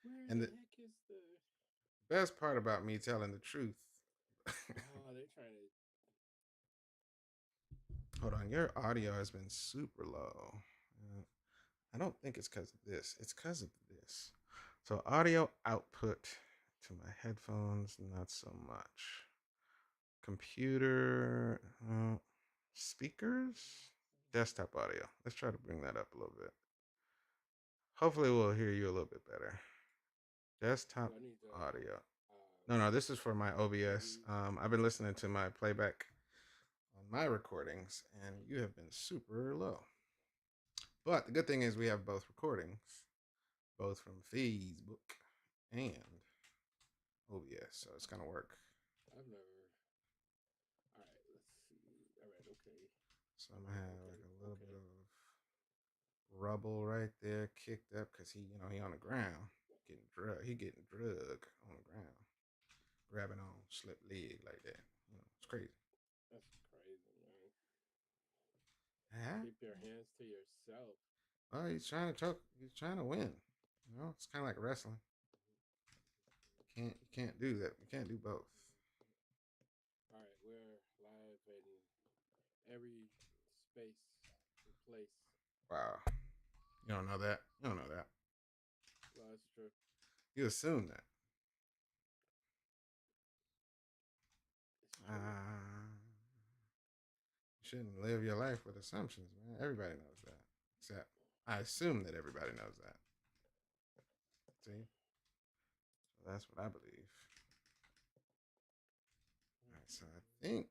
Where And the the heck is the? best part about me telling the truth. Oh, they're trying to. Hold on, your audio has been super low. Uh, I don't think it's because of this. It's because of this. So audio output to my headphones, not so much. Computer speakers, desktop audio. Let's try to bring that up a little bit. Hopefully, we'll hear you a little bit better. Do Desktop I need to audio. uh, No, this is for my OBS. mute? I've been listening to my playback on my recordings, and you have been super low. But the good thing is we have both recordings, both from Facebook and OBS, so it's gonna work. I've never. All right, let's see. All right, okay, So I'm gonna have okay, like a little bit okay. of rubble right there kicked up because he on the ground getting drug. He getting drug on the ground, grabbing on slip leg like that. It's crazy. That's crazy, man. Huh? Keep your hands to yourself. Well, he's trying to choke. He's trying to win. It's kind of like wrestling. You can't do that. You can't do both. All right, we're live in every space and place. Wow. You don't know that. You don't know that. Well, that's true. You assume that. It's true. Uh, you shouldn't live your life with assumptions, man. Everybody knows that. Except I assume that everybody knows that. See? So that's what I believe. All right. So I think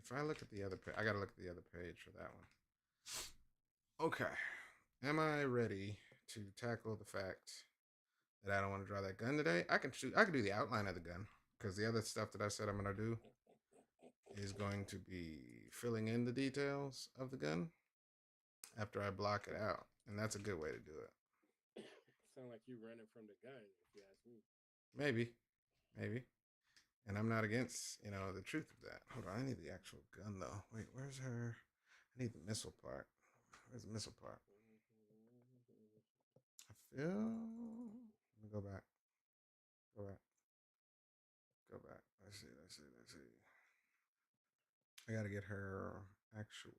if I look at the other page, I got to look at the other page for that one. Okay. Am I ready to tackle the fact that I don't want to draw that gun today? I can shoot. I can do the outline of the gun because the other stuff that I said I'm gonna do is going to be filling in the details of the gun after I block it out, and that's a good way to do it. Sound like you running from the gun, if you ask me. Maybe, maybe, and I'm not against the truth of that. Hold on, I need the actual gun though. Wait, where's her? I need the missile part. Where's the missile part? I feel. Let me go back. Go back. Go back. Let's see. Let's see. Let's see. I gotta get her actual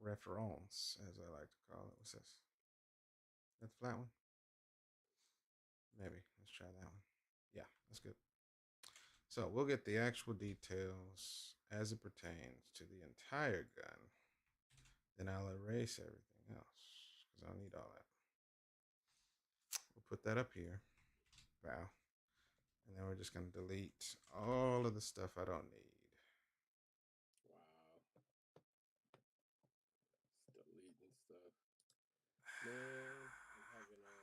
reference, as I like to call it. What's this? That flat one? Maybe. Let's try that one. Yeah, that's good. So we'll get the actual details as it pertains to the entire gun. Then I'll erase everything else because I don't need all that. We'll put that up here. Wow. And then we're just going to delete all of the stuff I don't need. Wow, it's deleting stuff. Man, I'm having a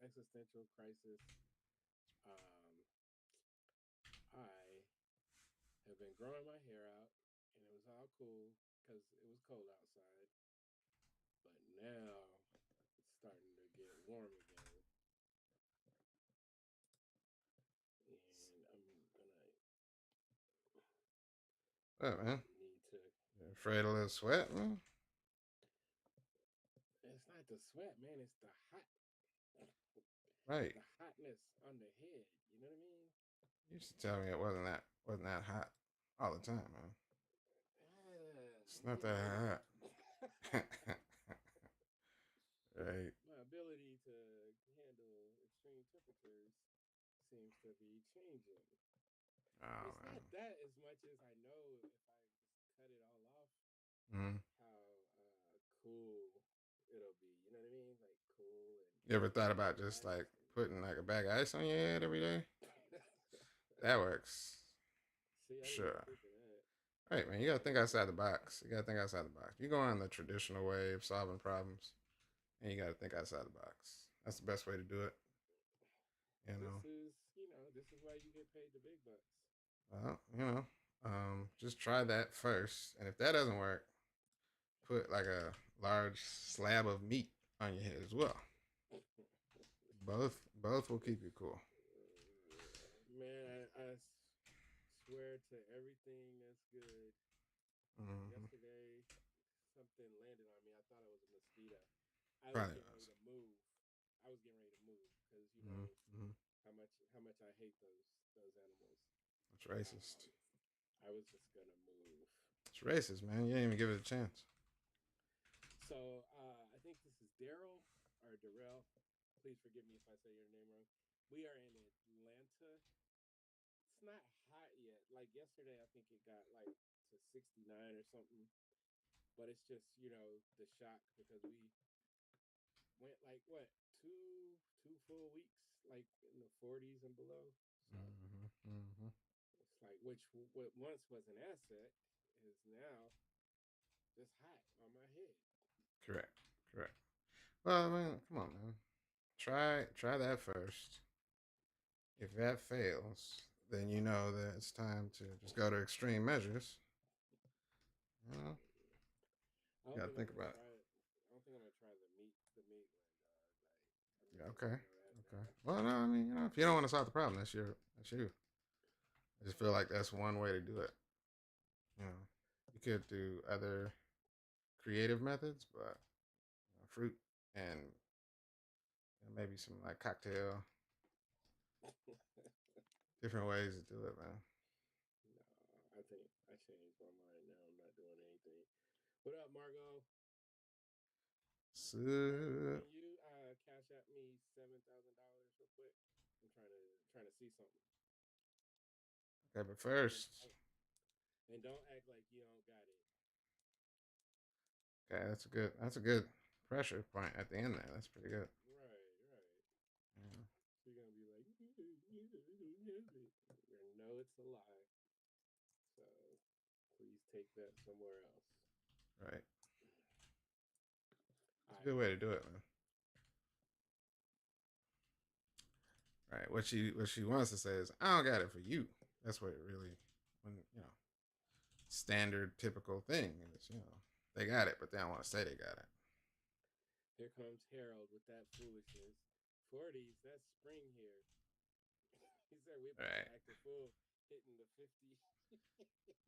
existential crisis. Um, I have been growing my hair out, and it was all cool because it was cold outside. But now it's starting to get warm again, and I'm gonna Oh, man. need to. You're afraid of a little sweat, man? It's not the sweat, man. It's Right. the hotness on the head. You know what I mean? You used to tell me it wasn't that hot all the time, man. It's not You know, that hot. Right. my ability to handle extreme temperatures seems to be changing. Oh It's not man. that as much as I know if I just cut it all off, Mm-hmm. how cool it'll be. You know what I mean? Like cool You ever thought and about just like relaxed. putting like a bag of ice on your head every day? That works. See, I didn't even Sure. think of that. Right, man. You gotta I think didn't even outside the think of that. box. You gotta think outside the box. You go on the traditional way of solving problems, and you gotta think outside the box. That's the best way to do it. You This know. is, this is why you get paid the big bucks. Well, just try that first, and if that doesn't work, put like a large slab of meat on your head as well. Both will keep you cool. Man, I swear to everything that's good. Mm-hmm. Yesterday, something landed on me. I thought it was a mosquito. I was Probably getting ready was. to move. because you know Mm-hmm. how much I hate those animals. It's racist. Um, I was just gonna move. It's racist, man. You didn't even give it a chance. So I think this is Daryl or Darrell. Please forgive me if I say your name wrong. We are in Atlanta. It's not hot yet. Like yesterday, I think it got like to 69 or something. But it's just the shock because we went like what two full weeks like in the 40s and below. So Mm-hmm. Mm-hmm. it's like which what once was an asset is now just hot on my head. Correct. Correct. Well, man, come on, man. Try that first. If that fails, then you know that it's time to just go to extreme measures. You know, I you don't gotta think I'm think gonna about it. try it. I don't think I'm gonna try the meat one, dog. Like I'm Yeah, just okay. letting you know that Okay. now. Well, no, I mean, if you don't want to solve the problem, that's you. I just feel like that's one way to do it. You know, you could do other creative methods, but fruit and maybe some like cocktail, different ways to do it, man. No, I think I changed my mind now. I'm not doing anything. What up, Margot? Margot, So, can you cash at me $7,000 real quick? I'm trying to see something. okay, but And first, don't act like you don't got it. okay, that's a good pressure point at the end there. That's pretty good. Right, right. Yeah. So you're gonna be like, no, it's a lie. So please take that somewhere else. Right. All It's a right, good way to do it, man. Right. What she wants to say is, I don't got it for you. That's what it really, when standard typical thing is. They got it, but they don't want to say they got it. here comes Harold with that foolishness. 40s, that's spring here. He said we about to Right. act a fool, hitting the 50.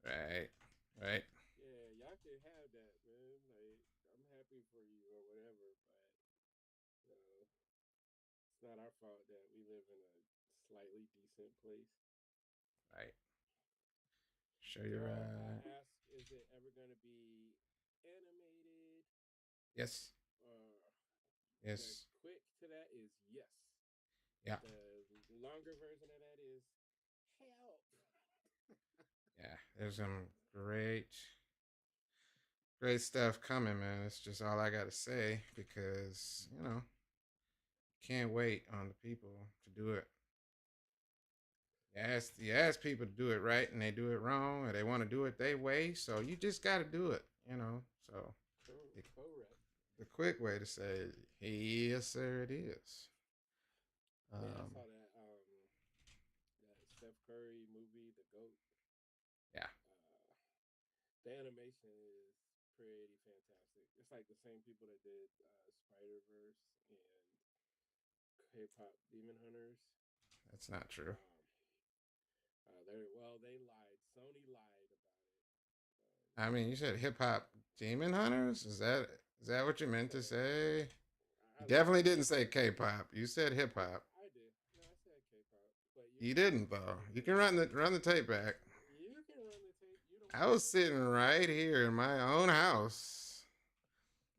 Right. Right. Yeah, y'all can have that, man. Like I'm happy for you or whatever, but you know, it's not our fault that we live in a slightly decent place. Right. Show your Daryl asked, "Is it ever going to be animated?" yes. Uh, the Yes. quick to that is yes. Yeah. The longer version of that is help. Yeah. There's some great stuff coming, man. It's just all I gotta say because can't wait on the people to do it. You ask people to do it right and they do it wrong, or they want to do it their way. So you just got to do it. So Correct. the quick way to say, yes, sir, it is. Man, I Um, saw that Steph Curry movie, The Goat. yeah, The animation is pretty fantastic. It's like the same people that did Spider Verse and Hip Hop Demon Hunters. that's not true. They lied. Sony lied about it. I mean, you said hip hop demon hunters. Is that what you I meant to said say? I You lied. definitely didn't say K-pop. You said hip hop. I did. No, I said K-pop, but You you're didn't right. though. It You is can run the K-pop. run the tape back. You can run the tape. You the I one was that sitting said it. right here in my own house.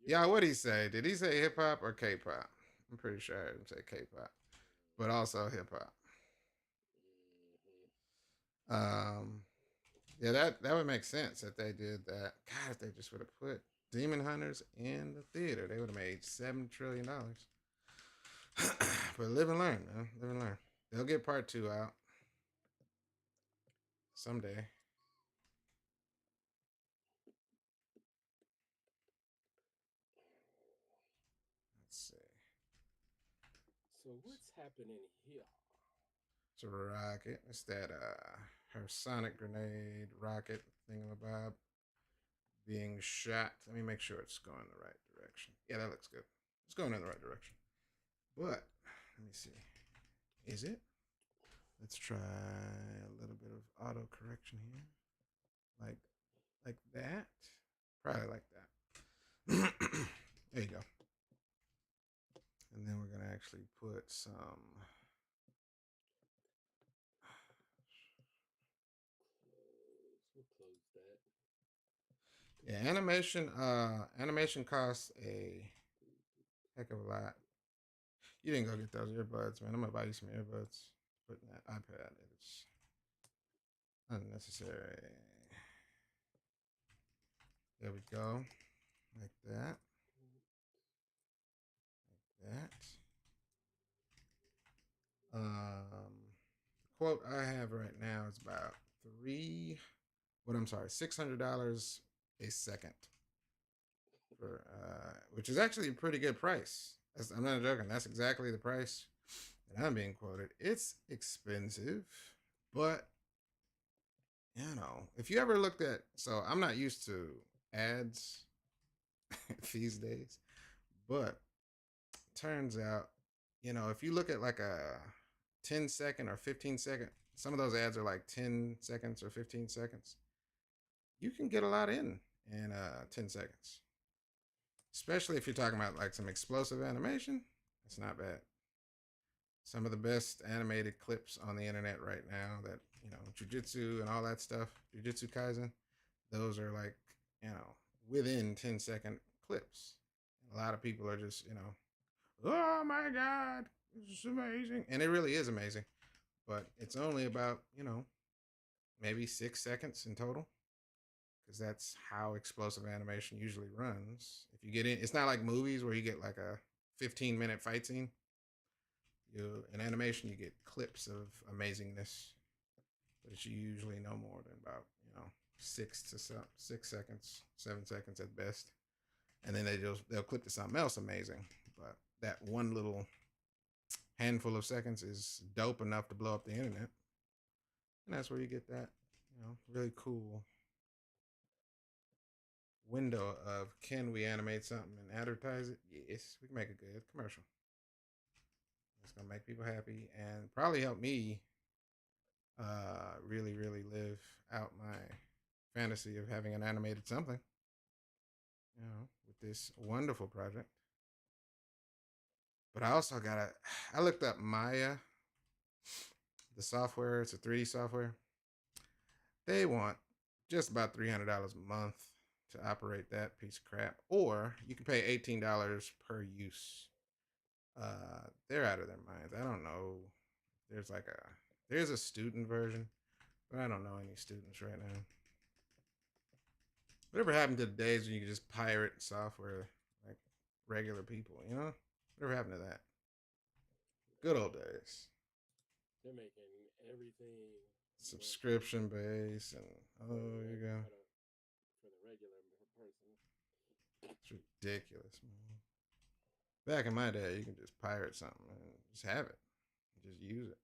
You're Yeah, the what'd one he that say? said Did it. he say hip hop or K-pop? I'm pretty sure I heard him say K-pop, but also hip hop. Mm-hmm. Um, yeah, that would make sense if they did that. God, if they just would have put Demon Hunters in the theater, they would have made $7 trillion. But live and learn, man. Live and learn. They'll get part two out someday. Let's see. So what's happening here? It's a rocket. It's that her sonic grenade rocket thingamabob being shot. Let me make sure it's going in the right direction. Yeah, that looks good. It's going in the right direction. But let me see. Is it? Let's try a little bit of auto correction here. Like that. Probably like that. There you go. And then we're gonna actually put some. We'll close that. Yeah, animation costs a heck of a lot. You didn't go get those earbuds, man. I'm gonna buy you some earbuds. Put in that iPad. It's unnecessary. There we go. Like that. Like that. The quote I have right now is about $600 a second for which is actually a pretty good price. I'm not joking. That's exactly the price that I'm being quoted. It's expensive, but you know, if you ever looked at, so I'm not used to ads these days, but turns out, you know, if you look at like a 10-second or 15-second, some of those ads are like 10 seconds or 15 seconds. You can get a lot in 10 seconds, especially if you're talking about like some explosive animation. It's not bad. Some of the best animated clips on the internet right now, that, you know, jujitsu and all that stuff, jujitsu kaisen, those are like, you know, within 10-second clips. A lot of people are just, you know, oh my god, this is amazing, and it really is amazing, but it's only about, you know, maybe 6 seconds in total, because that's how explosive animation usually runs. If you get in, it's not like movies where you get like a 15-minute fight scene. In animation, you get clips of amazingness, but it's usually no more than about, you know, 6 seconds, 7 seconds at best, and then they'll clip to something else amazing. But that one little handful of seconds is dope enough to blow up the internet, and that's where you get that, you know, really cool window of, can we animate something and advertise it? Yes, we can make a good commercial. It's gonna make people happy and probably help me really, really live out my fantasy of having an animated something, you know, with this wonderful project. But I also gotta, I looked up Maya, the software. It's a 3D software. They want just about $300 a month to operate that piece of crap, or you can pay $18 per use. They're out of their minds. I don't know. There's like a there's a student version, but I don't know any students right now. Whatever happened to the days when you could just pirate software like regular people? You know, whatever happened to that? Good old days. They're making everything Subscription base, and oh, you go. for the regular person. It's ridiculous, man. Back in my day, you can just pirate something and just have it, and just use it.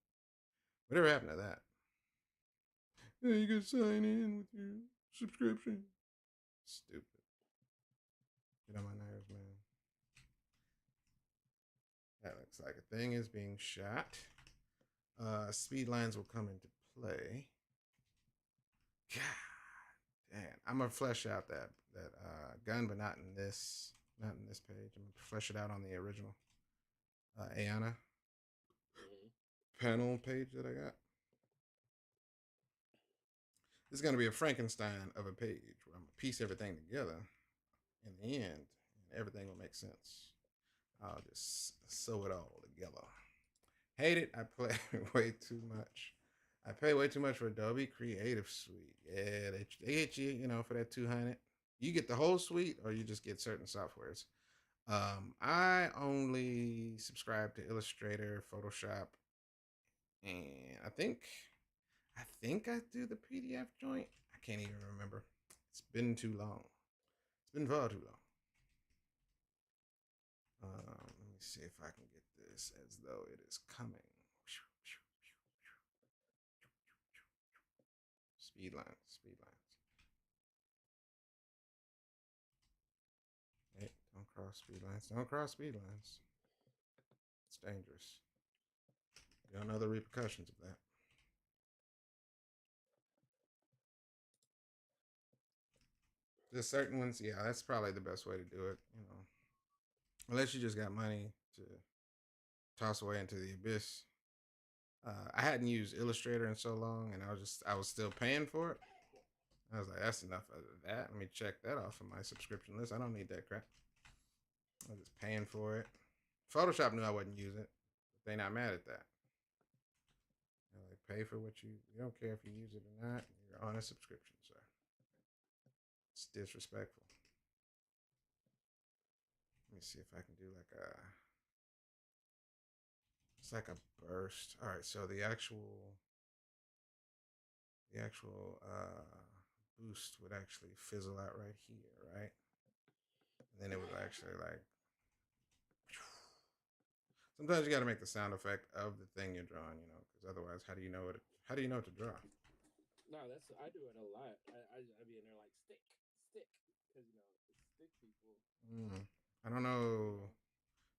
Whatever happened to that? Yeah, you can sign in with your subscription. Stupid. Get on my nerves, man. That looks like a thing is being shot. Speed lines will come into play. God damn. I'm gonna flesh out that gun, but not in this page. I'm gonna flesh it out on the original Ayana panel page that I got. This is gonna be a Frankenstein of a page where I'm gonna piece everything together in the end, and everything will make sense. I'll just sew it all together. Hate it. I play way too much. I pay way too much for Adobe Creative Suite. Yeah, they hit you, you know, for that 200. You get the whole suite, or you just get certain softwares. I only subscribe to Illustrator, Photoshop, and I think I do the PDF joint. I can't even remember. It's been too long. It's been far too long. Let me see if I can get this as though it is coming. Speed lines, speed lines. Hey, don't cross speed lines. Don't cross speed lines. It's dangerous. You don't know the repercussions of that. There's certain ones, yeah, that's probably the best way to do it, you know. Unless you just got money to toss away into the abyss. I hadn't used Illustrator in so long, and I was still paying for it. I was like, that's enough of that. Let me check that off of my subscription list. I don't need that crap. I was just paying for it. Photoshop knew I wouldn't use it, but they not mad at that. They're like, pay for what you don't care if you use it or not. You're on a subscription, sir. It's disrespectful. Let me see if I can do like a. It's like a burst. All right, so the actual boost would actually fizzle out right here, right? And then it would actually like. Sometimes you got to make the sound effect of the thing you're drawing, because otherwise, how do you know it? How do you know what to draw? No, I do it a lot. I be in there like stick, because it's stick people. Mm, I don't know.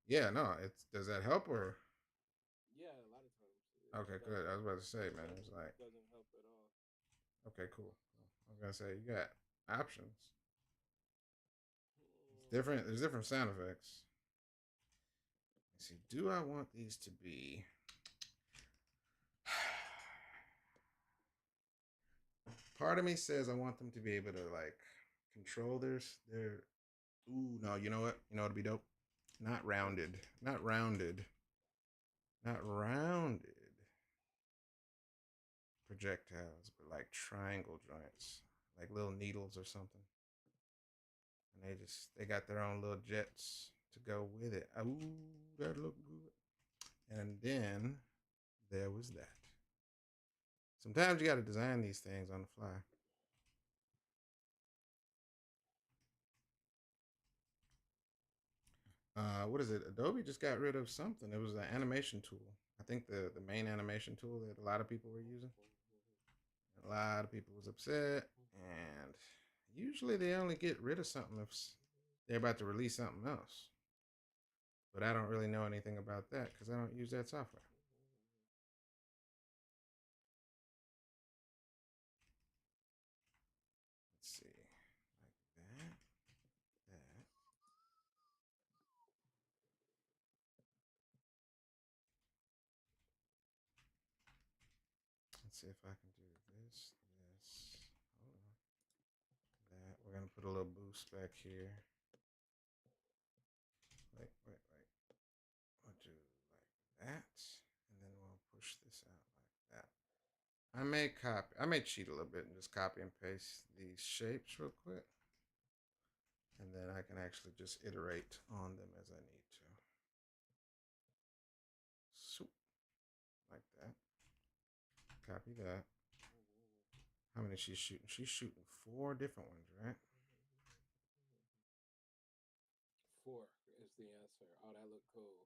Yeah, no. Does that help or? Yeah, a lot of times Okay, it good. I doesn't. was about to say, man. Doesn't It's like, doesn't help at all. okay, cool. I was gonna say you got options. It's Mm. different. There's different sound effects. Let's see. Do I want these to be? Part of me says I want them to be able to like control their. Ooh, no. You know what? You know what'd be dope? Not What? rounded. Not rounded. Not rounded projectiles, but like triangle joints, like little needles or something. And they got their own little jets to go with it. Ooh, that look good. And then there was that. Sometimes you got to design these things on the fly. What is it? Adobe just got rid of something. It was an animation tool. I think the main animation tool that a lot of people were using. A lot of people was upset, and usually they only get rid of something if they're about to release something else. But I don't really know anything about that because I don't use that software. Let's see, like that. Let's see if I can do this. Hold on. That. We're gonna put a little boost back here. Wait. We'll do like that, and then we'll push this out like that. I may cheat a little bit and just copy and paste these shapes real quick, and then I can actually just iterate on them as I need to. So, like that. Copy that. How many she's shooting? She's shooting 4 different ones, right? Four is the answer. Oh, that look cool.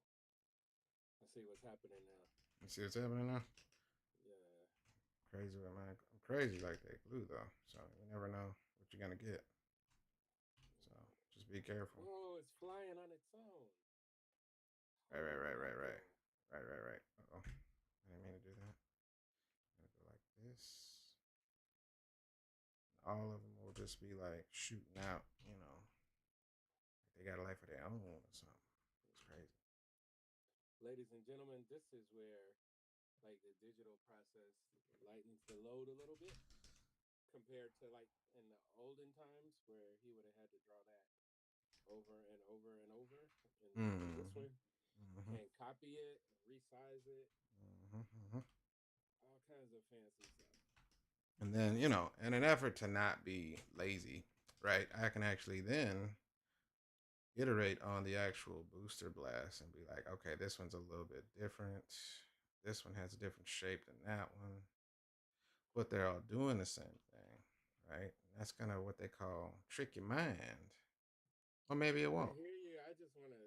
I see what's happening now. You see what's happening now? Yeah. Crazy with mine. I'm crazy like that glue though, so you never know what you're gonna get. So just be careful. Whoa, it's flying on its own. Right, right, Oh right, my right, right, goodness. right. Oh, I didn't mean to do that. I'm gonna go like this. All of them will just be like shooting out, like they got a life of their own or something. It's crazy. Ladies and gentlemen, this is where like the digital process lightens the load a little bit compared to like in the olden times where he would have had to draw that over and over and over in this Mm-hmm. one Mm-hmm. and copy it, resize it, Mm-hmm. Mm-hmm. all kinds of fancy stuff. And then, in an effort to not be lazy, right, I can actually then iterate on the actual booster blast and be like, okay, this one's a little bit different. This one has a different shape than that one. But they're all doing the same thing, right? That's kind of what they call trick your mind. Or maybe it I won't. hear you. I just want to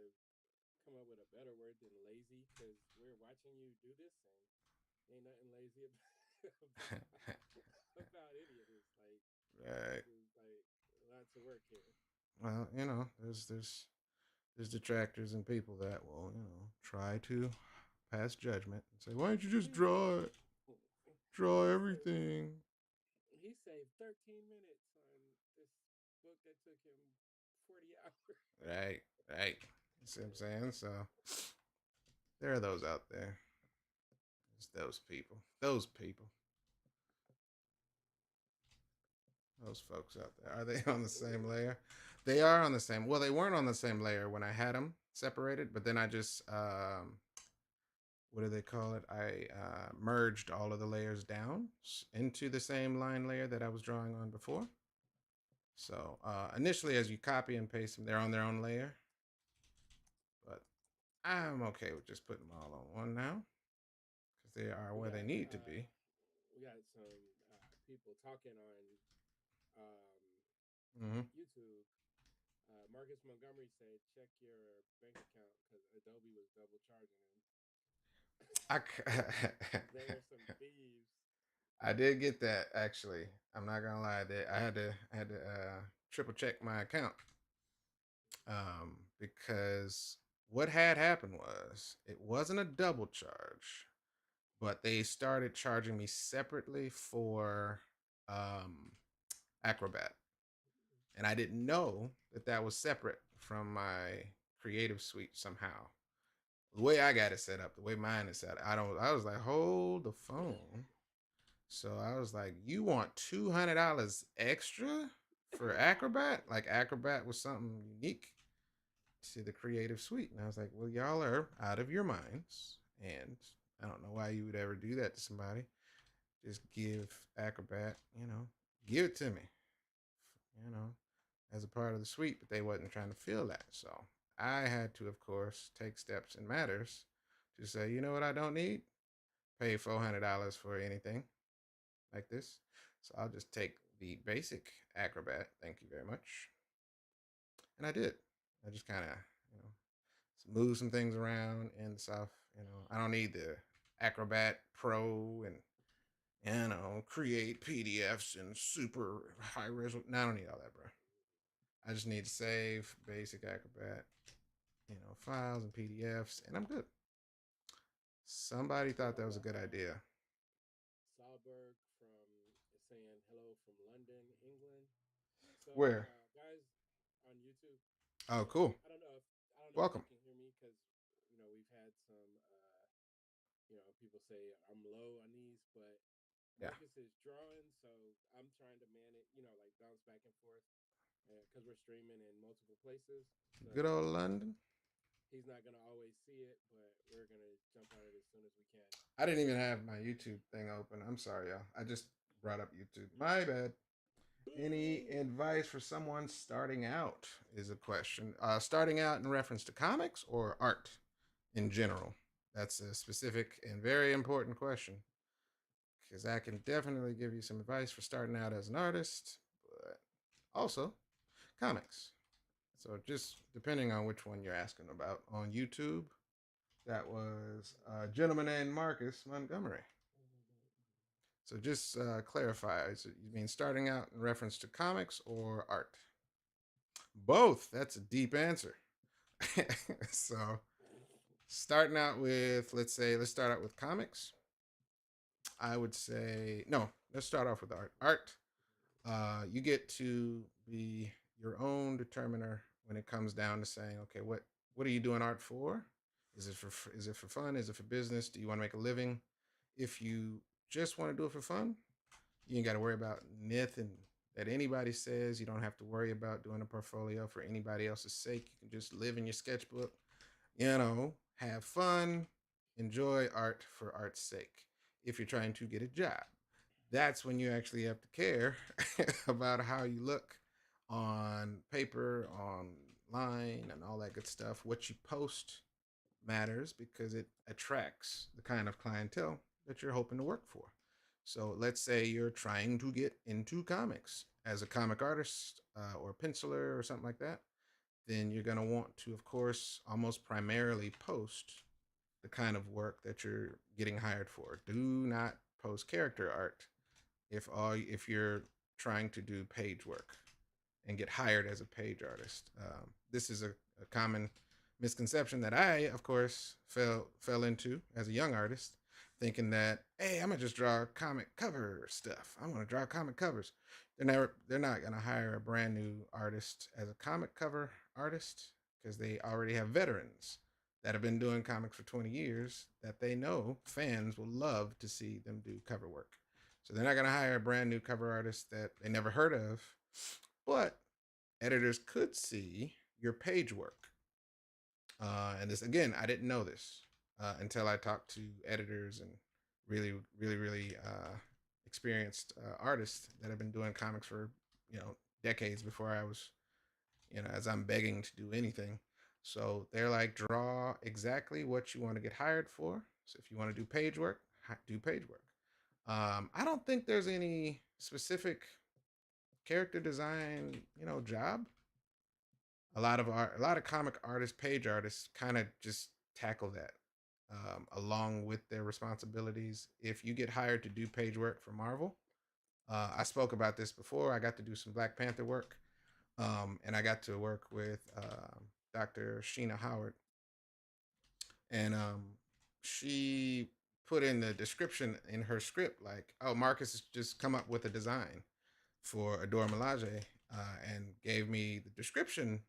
come up with a better word than lazy because we're watching you do this and ain't nothing lazy about any of this. Like, Right. this is like lots of work here. Well, there's detractors and people that will, try to pass judgment and say, why don't you just draw it? Draw he said everything. he saved 13 minutes on this book that took him 40 hours. Right, right. You see what I'm saying? So There are those out there. It's those people. Those people. Those folks out there. Are they on the same layer? They are on the same. Well, they weren't on the same layer when I had them separated, but then I just what do they call it? I merged all of the layers down into the same line layer that I was drawing on before. So initially, as you copy and paste them, they're on their own layer. But I'm okay with just putting them all on one now because they are We where they got need to be. we got some people talking on Mm-hmm. YouTube. Marcus Montgomery said, "Check your bank account because Adobe was double charging him." I, They are some thieves. I did get that actually. I'm not gonna lie. That I had to triple check my account because what had happened was it wasn't a double charge, but they started charging me separately for um, Acrobat, and I didn't know that that was separate from my Creative Suite somehow. The way I got it set up, the way mine is set, I don't. I was like, hold the phone. So I was like, you want $200 extra for Acrobat? Like Acrobat was something unique to the Creative Suite. And I was like, well, y'all are out of your minds. And I don't know why you would ever do that to somebody. Just give Acrobat, give it to me, you know, as a part of the suite. But they wasn't trying to feel that. So I had to, of course, take steps and matters to say, you know what I don't need? Pay $400 for anything like this. So I'll just take the basic Acrobat. Thank you very much. And I did. I just kind of, you know, move some things around and stuff. I don't need the Acrobat Pro and, create PDFs and super high resolution. No, I don't need all that, bro. I just need to save basic Acrobat, files and PDFs, and I'm good. Somebody thought that was a good idea. Salberg from is saying hello from London, England. So, Where? guys on YouTube, Oh, cool. I don't know if Welcome. you can hear me because we've had some people say I'm low on these, but Yeah. Marcus is drawing, so I'm trying to manage, like bounce back and forth because we're streaming in multiple places. So Good old London. he's not gonna always see it, but we're gonna jump on it as soon as we can. I didn't even have my YouTube thing open. I'm sorry, y'all. I just brought up YouTube. My bad. Any Boo! advice for someone starting out is a question. Starting out in reference to comics or art in general? That's a specific and very important question because I can definitely give you some advice for starting out as an artist, but also comics. So just depending on which one you're asking about. On YouTube, that was a gentleman named Marcus Montgomery. So just clarify, you mean starting out in reference to comics or art? Both. That's a deep answer. So starting out with, let's start out with comics. I would say, no, let's start off with art. Art, you get to be your own determiner when it comes down to saying, okay, what are you doing art for? Is it for fun? Is it for business? Do you want to make a living? If you just want to do it for fun, you ain't got to worry about nothing that anybody says. You don't have to worry about doing a portfolio for anybody else's sake. You can just live in your sketchbook, have fun, enjoy art for art's sake. If you're trying to get a job, that's when you actually have to care about how you look on paper, online, and all that good stuff. What you post matters because it attracts the kind of clientele that you're hoping to work for. So let's say you're trying to get into comics as a comic artist or penciler or something like that. Then you're going to want to, of course, almost primarily post the kind of work that you're getting hired for. Do not post character art if you're trying to do page work and get hired as a page artist. This is a common misconception that I, of course, fell into as a young artist, thinking that, hey, I'm gonna just draw comic cover stuff. I'm gonna draw comic covers. They're not gonna hire a brand new artist as a comic cover artist because they already have veterans that have been doing comics for 20 years that they know fans will love to see them do cover work. So they're not going to hire a brand new cover artist that they never heard of, but editors could see your page work. And this, again, I didn't know this until I talked to editors and really experienced artists that have been doing comics for, decades before I was, as I'm begging to do anything. So they're like, draw exactly what you want to get hired for. So if you want to do page work, do page work. I don't think there's any specific character design, job. A lot of comic artists, page artists, kind of just tackle that along with their responsibilities. If you get hired to do page work for Marvel, I spoke about this before. I got to do some Black Panther work, and I got to work with Dr. Sheena Howard, and she put in the description in her script like, "Oh, Marcus has just come up with a design for Adore Melage," and gave me the description,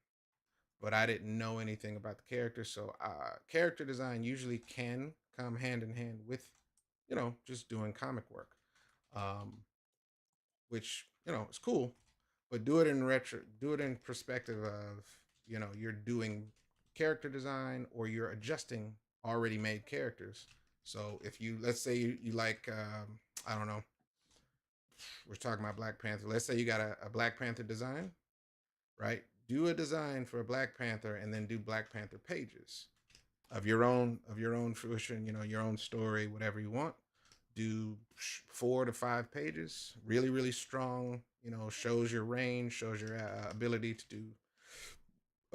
but I didn't know anything about the character. So character design usually can come hand in hand with, just doing comic work, um, which is cool. But do it in perspective of, you're doing character design or you're adjusting already made characters. So if you, let's say you like, I don't know, we're talking about Black Panther. Let's say you got a Black Panther design, right? Do a design for a Black Panther and then do Black Panther pages of your own fruition, your own story, whatever you want. Do 4 to 5 pages, really strong, shows your range, shows your ability to do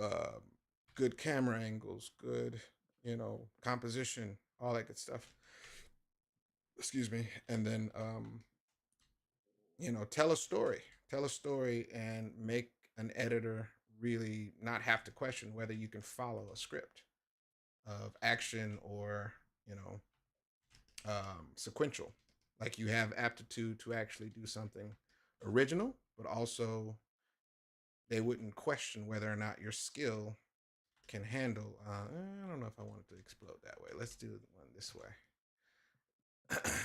uh, good camera angles, good, composition, all that good stuff. Excuse me. And then tell a story and make an editor really not have to question whether you can follow a script of action or, you know sequential, like you have aptitude to actually do something original, but also they wouldn't question whether or not your skill can handle, I don't know if I want it to explode that way. Let's do one this way.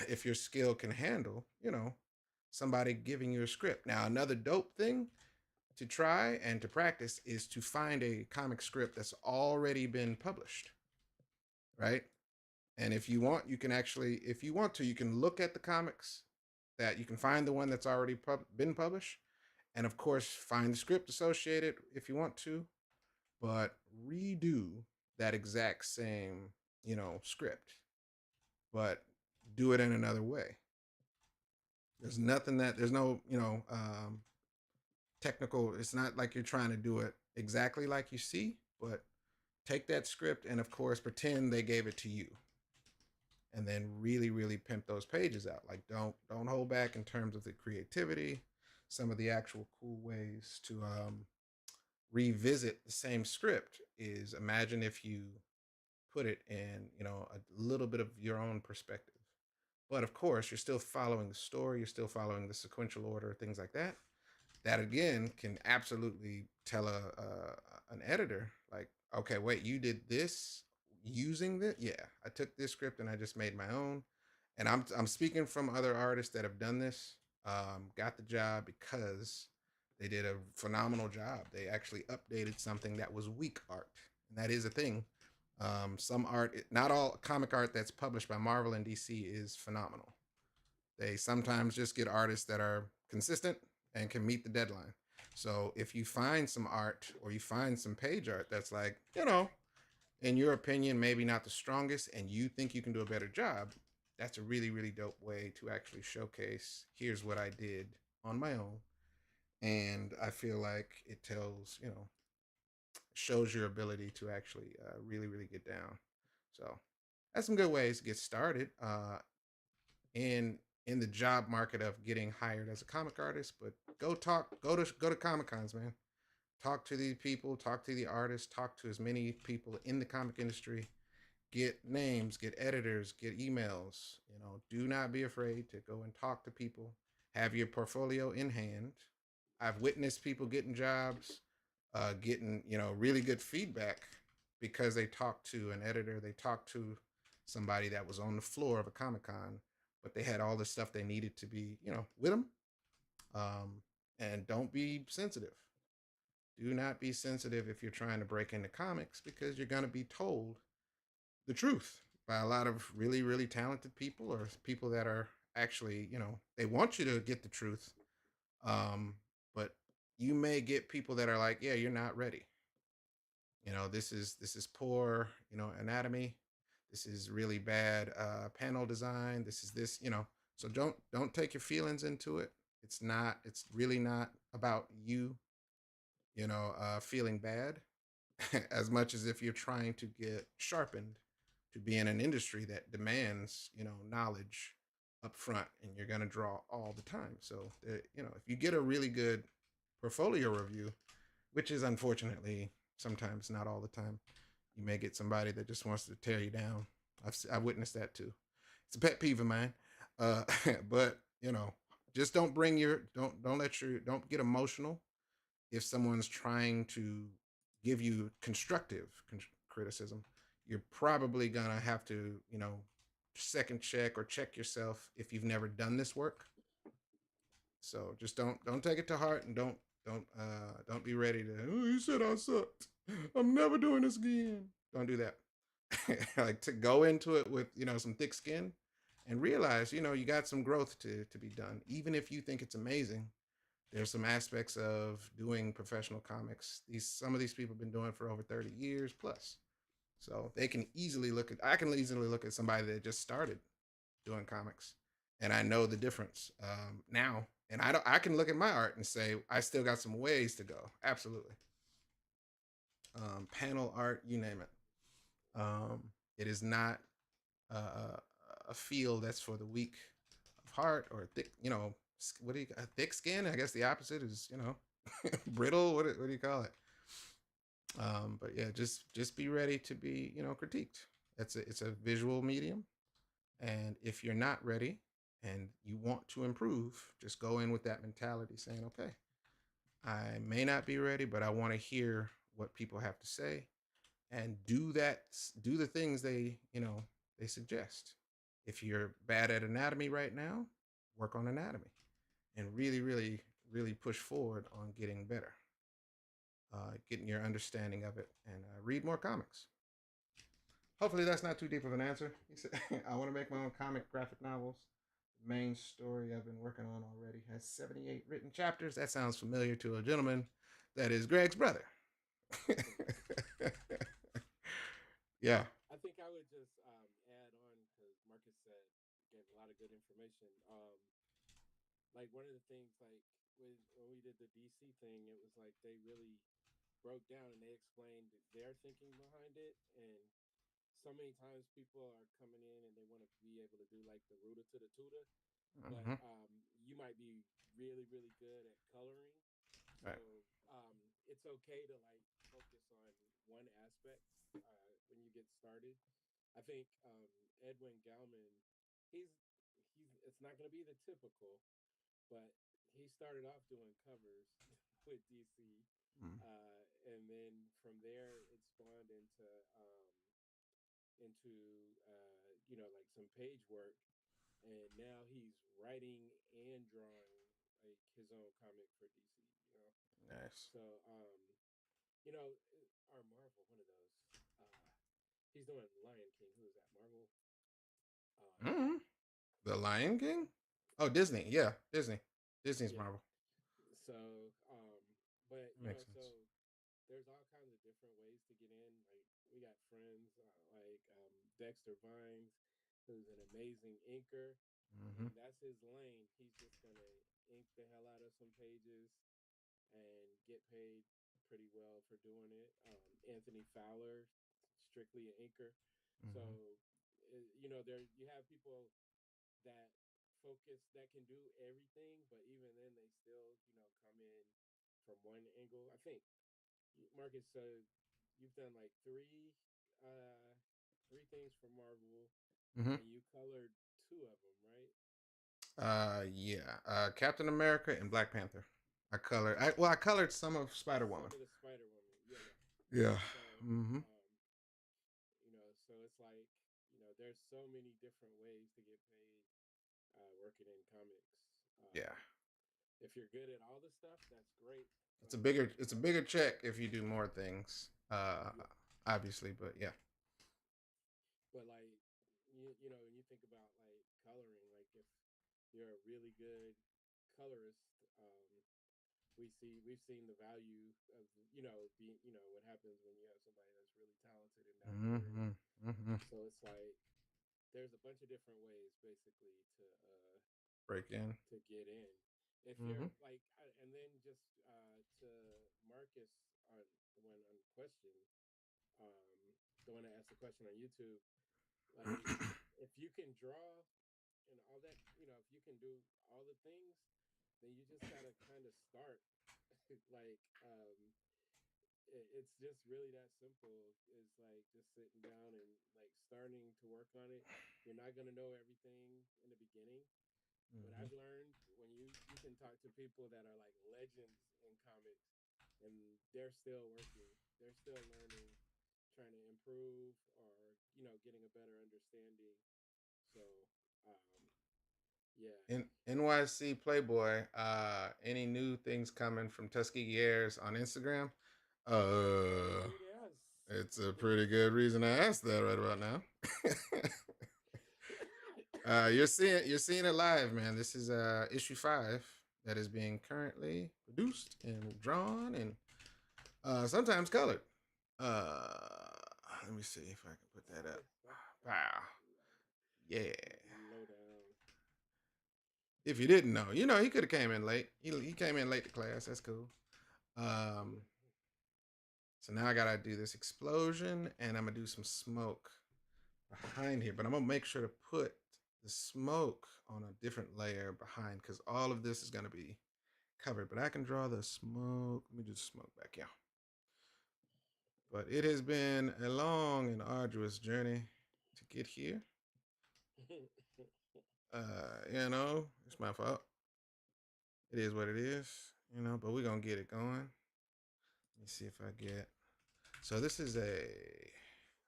If your skill can handle, somebody giving you a script. Now, another dope thing to try and to practice is to find a comic script that's already been published, right? And if you want, you can actually, if you want to, you can look at the comics that you can find the one that's already been published, and of course, find the script associated if you want to, but redo that exact same, script, but do it in another way. There's no, technical. It's not like you're trying to do it exactly like you see, but take that script and of course pretend they gave it to you, and then really pimp those pages out. Like don't hold back in terms of the creativity, some of the actual cool ways to revisit the same script is, imagine if you put it in, a little bit of your own perspective, but of course you're still following the story, you're still following the sequential order, things like that. That again can absolutely tell an editor like, okay, wait, you did this using this? Yeah, I took this script and I just made my own. And I'm speaking from other artists that have done this. Got the job because they did a phenomenal job. They actually updated something that was weak art, and that is a thing. Some art, not all comic art that's published by Marvel and DC is phenomenal. They sometimes just get artists that are consistent and can meet the deadline. So if you find some art or you find some page art that's like, in your opinion, maybe not the strongest, and you think you can do a better job, that's a really dope way to actually showcase, here's what I did on my own. And I feel like it tells, shows your ability to actually really get down. So that's some good ways to get started in the job market of getting hired as a comic artist. But go to Comic Cons, man. Talk to these people, talk to the artists, talk to as many people in the comic industry. Get names, get editors, get emails. Do not be afraid to go and talk to people. Have your portfolio in hand. I've witnessed people getting jobs, getting really good feedback because they talked to an editor, they talked to somebody that was on the floor of a Comic Con, but they had all the stuff they needed to be, with them. Um, and don't be sensitive. Do not be sensitive if you're trying to break into comics because you're going to be told the truth by a lot of really, really talented people or people that are actually, they want you to get the truth. Um, but you may get people that are like, yeah, you're not ready. This is poor, anatomy. This is really bad panel design. This is this, So don't take your feelings into it. It's not. It's really not about you, feeling bad as much as if you're trying to get sharpened to be in an industry that demands, knowledge up front, and you're going to draw all the time. So, if you get a really good portfolio review, which is unfortunately sometimes not all the time, you may get somebody that just wants to tear you down. I've witnessed that too. It's a pet peeve of mine. But just don't get emotional if someone's trying to give you constructive criticism. You're probably gonna have to, second check or check yourself if you've never done this work. So just don't take it to heart, and don't be ready to. Oh, you said I sucked. I'm never doing this again. Don't do that. Like, to go into it with some thick skin, and realize you got some growth to be done. Even if you think it's amazing, there's some aspects of doing professional comics. Some of these people have been doing it for over 30 years plus. So they can easily I can easily look at somebody that just started doing comics, and I know the difference now. And I can look at my art and say I still got some ways to go. Absolutely. Panel art, you name it. It is not uh, a field that's for the weak of heart or thick. What do you thick skin? I guess the opposite is brittle. What do you call it? But yeah, just be ready to be critiqued. It's a visual medium, and if you're not ready and you want to improve, just go in with that mentality, saying, okay, I may not be ready, but I want to hear what people have to say, and do the things they suggest. If you're bad at anatomy right now, work on anatomy, and really, really, really push forward on getting better, getting your understanding of it, and read more comics. Hopefully, that's not too deep of an answer. He said, I want to make my own comic graphic novels. The main story I've been working on already has 78 written chapters. That sounds familiar to a gentleman that is Greg's brother. Yeah. I think I would just add on because Marcus said gave a lot of good information. Like one of the things, like when we did the DC thing, it was like they really broke down and they explained their thinking behind it. And so many times people are coming in and they want to be able to do like the rooter to the tutor, but Mm-hmm. you might be really really good at coloring, so Right. it's okay to like focus on one aspect when you get started. I think Edwin Galman, he's it's not going to be the typical, but he started off doing covers with DC, Mm-hmm. and then from there it spawned into like some page work, and now he's writing and drawing like his own comic for DC. You know, Nice. so you know, or Marvel, one of those. He's doing Lion King. Who is that? Marvel. Mm-hmm. The Lion King? Oh, Disney. Yeah, Disney. Disney's Yeah. Marvel. So, but That makes so sense. there's all kinds of different ways to get in. Like we got friends like Dexter Vines, who's an amazing inker, Mm-hmm. and that's his lane. He's just gonna ink the hell out of some pages and get paid pretty well for doing it. Anthony Fowler, strictly an inker. So, Mm-hmm. there you have people that focus that can do everything, but even then they still come in from one angle. I think Marcus, you've done like three things for Marvel, Mm-hmm. and you colored two of them, right? Yeah. Captain America and Black Panther. I colored some of Spider Woman. Some of the Spider Woman, yeah, yeah. Yeah. So Mm-hmm. there's so many different ways to get paid working in comics. Yeah. If you're good at all the stuff, that's great. It's a But bigger check if you do more things. yeah, Obviously, but yeah. but like when you think about like coloring, like if you're a really good colorist, we've seen the value of being what happens when you have somebody that's really talented in that area. Mm-hmm. Mm-hmm. So it's like there's a bunch of different ways basically Break in. to get in. If Mm-hmm. you're like, and then just to Marcus on on question, um, the one that asked the question on YouTube, like if you can draw and all that, if you can do all the things, then you just gotta kind of start. like it's just really that simple. It's like just sitting down and like starting to work on it. You're not gonna know everything in the beginning, but Mm-hmm. I've learned when you can talk to people that are like legends in comics, and they're still working, they're still learning, trying to improve, or getting a better understanding. So, um, yeah. In NYC Playboy, any new things coming from Tuskegee Heirs on Instagram? Uh, Yes. it's a pretty good reason I asked that right about now. You're seeing it live, man. This is issue 5 that is being currently produced and drawn and sometimes colored. Let me see if I can put that up. Wow. Yeah. Low down. If you didn't know, he could have came in late. He came in late to class. That's cool. Um, so now I gotta do this explosion, and I'm gonna do some smoke behind here. But I'm gonna make sure to put the smoke on a different layer behind because all of this is gonna be covered. But I can draw the smoke. Let me do smoke back, yeah. But it has been a long and arduous journey to get here. It's my fault. It is what it is, but we're gonna get it going. Let me see if I get. So this is a.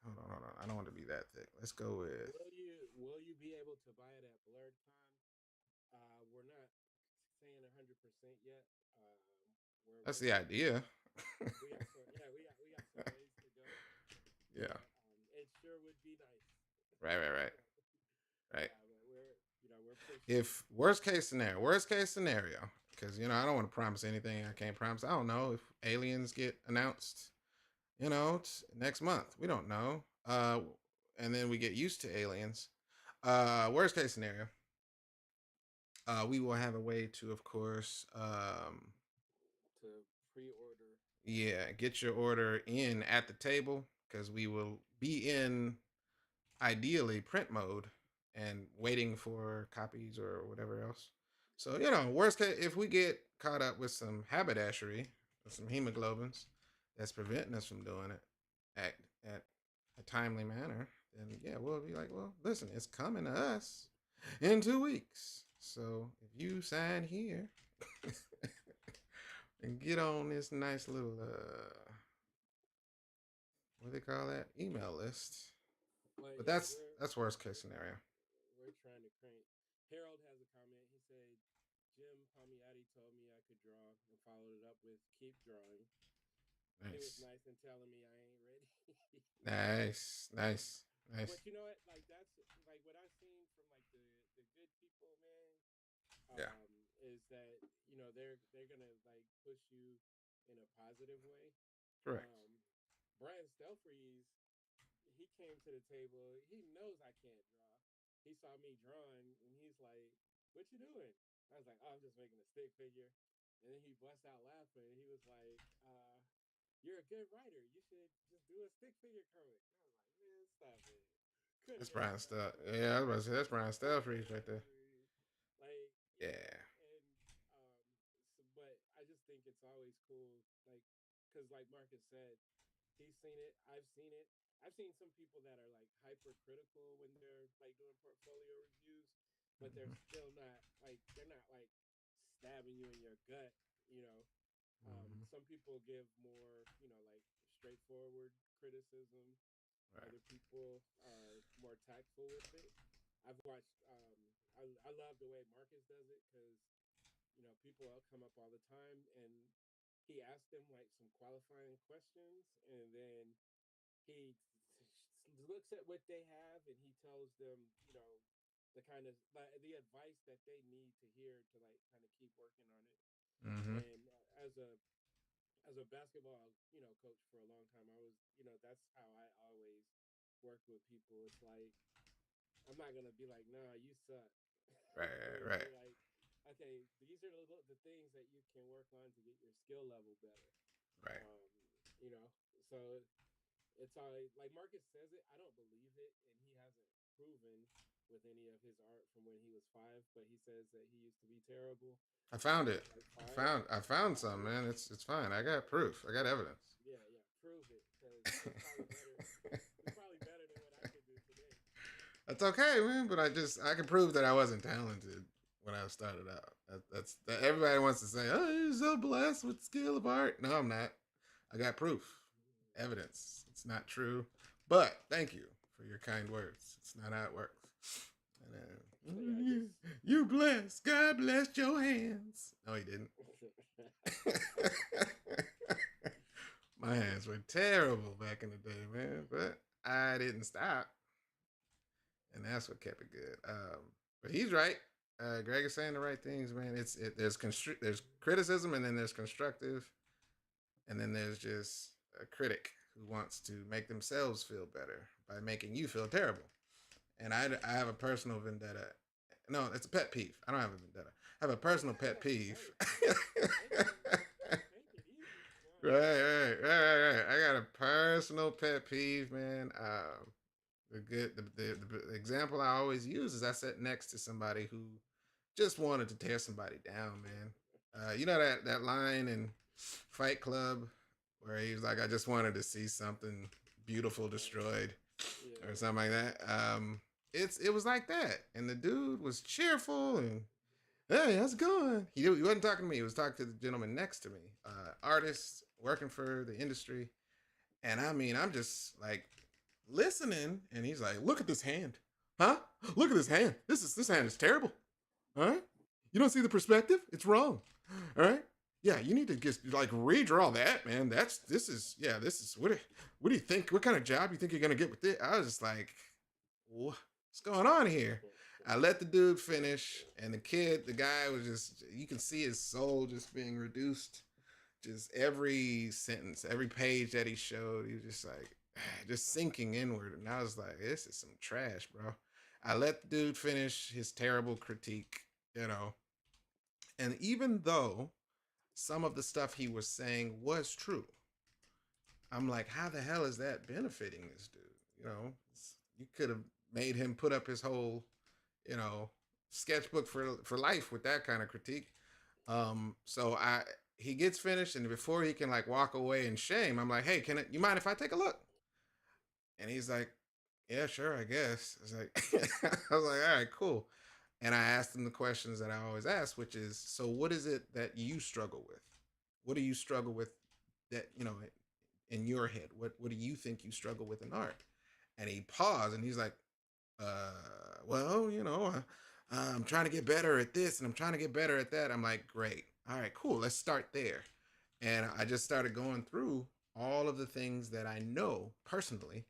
Hold on. I don't want to be that thick. Let's go with. Will you be able to buy it at BlurredCon? We're not saying 100% yet. We're That's the working on it. idea. We got some ways to go, Yeah. but it sure would be nice. Right. Right. Yeah, but we're pushing. If worst case scenario, because I don't want to promise anything I can't promise. I don't know if aliens get announced, next month. We don't know. And then we get used to aliens. Worst case scenario, we will have a way to, of course, To pre-order. yeah, get your order in at the table because we will be in ideally print mode and waiting for copies or whatever else. So, worst case, if we get caught up with some haberdashery or some hemoglobins that's preventing us from doing it at, at a timely manner, then yeah, we'll be like, well, listen, it's coming to us in 2 weeks. So if you sign here and get on this nice little what do they call that, email list. But But yeah, that's worst case scenario. we're trying to crank. Harold has a comment. He said, "Jim Palmiotti told me I could draw, and followed it up with keep drawing. He was Nice. nice in telling me I ain't ready." Nice. Nice. Nice. But you know what? Like that's like what I've seen from like the good people, man. Yeah. Is that they're gonna like push you in a positive way. Correct. Um, Brian Stelfreeze, he came to the table. He knows I can't draw. He saw me drawing, and he's like, "What you doing?" I was like, "Oh, I'm just making a stick figure." And then he bust out laughing. He was like, "You're a good writer. You should just do a stick figure comic." I was like, "Man, stop it." That's Couldn't get Brian it done. Stuff. Yeah, I was about to say that's Brian Stelfreeze right there. Like, Yeah. and but I just think it's always cool, like, because like Marcus said, he's seen it, I've seen it. I've seen some people that are like hypercritical when they're like doing portfolio reviews, but they're Mm-hmm. still not like they're not like stabbing you in your gut, you know. Mm-hmm. Some people give more, like straightforward criticism. Right. Other people are more tactful with it. I've watched. I love the way Marcus does it because people come up all the time, and he asks them like some qualifying questions, and then he looks at what they have, and he tells them, the kind of like, the advice that they need to hear to like kind of keep working on it. Mm-hmm. And as a basketball coach for a long time, I was that's how I always work with people. It's like I'm not gonna be like, nah, you suck. Right. I'm gonna Right. be like, okay, these are the things that you can work on to get your skill level better. Right. Um, you know, so it's all like Marcus says it. I don't believe it, and he hasn't proven with any of his art from when he was 5. But he says that he used to be terrible I when found he it. was like 5. I found Oh, some, yeah, man. It's fine. I got proof. I got evidence. yeah, yeah. Prove it, because it's probably better. It's probably better than what I could do today. That's okay, man. But I can prove that I wasn't talented when I started out. That everybody wants to say, "Oh, you're so blessed with skill of art." No, I'm not. I got proof, evidence. It's not true. But thank you for your kind words. It's not how it works. So yeah, You, just you blessed. God blessed your hands. No, he didn't. My hands were terrible back in the day, man. But I didn't stop, and that's what kept it good. But he's right. Greg is saying the right things, man. There's criticism, and then there's constructive, and then there's just a critic who wants to make themselves feel better by making you feel terrible. And I have a personal vendetta. No, it's a pet peeve. I don't have a vendetta. I have a personal pet peeve. take it easy. Right, right, right, right, right. I got a personal pet peeve, man. The example I always use is I sat next to somebody who just wanted to tear somebody down, man. You know that line in Fight Club where he was like, "I just wanted to see something beautiful destroyed," Yeah, or yeah. something like that. It was like that, and the dude was cheerful and, "Hey, how's it going?" He wasn't talking to me. He was talking to the gentleman next to me, artist working for the industry, and I mean, I'm just like listening, and he's like, "Look at this hand, huh? Look at this hand. This hand is terrible. All right, you don't see the perspective. It's wrong. All right, yeah, you need to just like redraw that, man. This is what do you think? What kind of job you think you're gonna get with it?" I was just like, what's going on here? I let the dude finish, and the guy was just, you can see his soul just being reduced. Just every sentence, every page that he showed, he was just like, just sinking inward. And I was like, this is some trash, bro. I let the dude finish his terrible critique, you know. And even though some of the stuff he was saying was true, I'm like, how the hell is that benefiting this dude? You know, you could have made him put up his whole, you know, sketchbook for life with that kind of critique. So he gets finished, and before he can like walk away in shame, I'm like, hey, you mind if I take a look? And he's like, yeah, sure, I guess. I was like, I was like, all right, cool. And I asked him the questions that I always ask, which is, so what is it that you struggle with? What do you struggle with that, in your head? What do you think you struggle with in art? And he paused, and he's like, well, I'm trying to get better at this, and I'm trying to get better at that. I'm like, great. All right, cool. Let's start there. And I just started going through all of the things that I know personally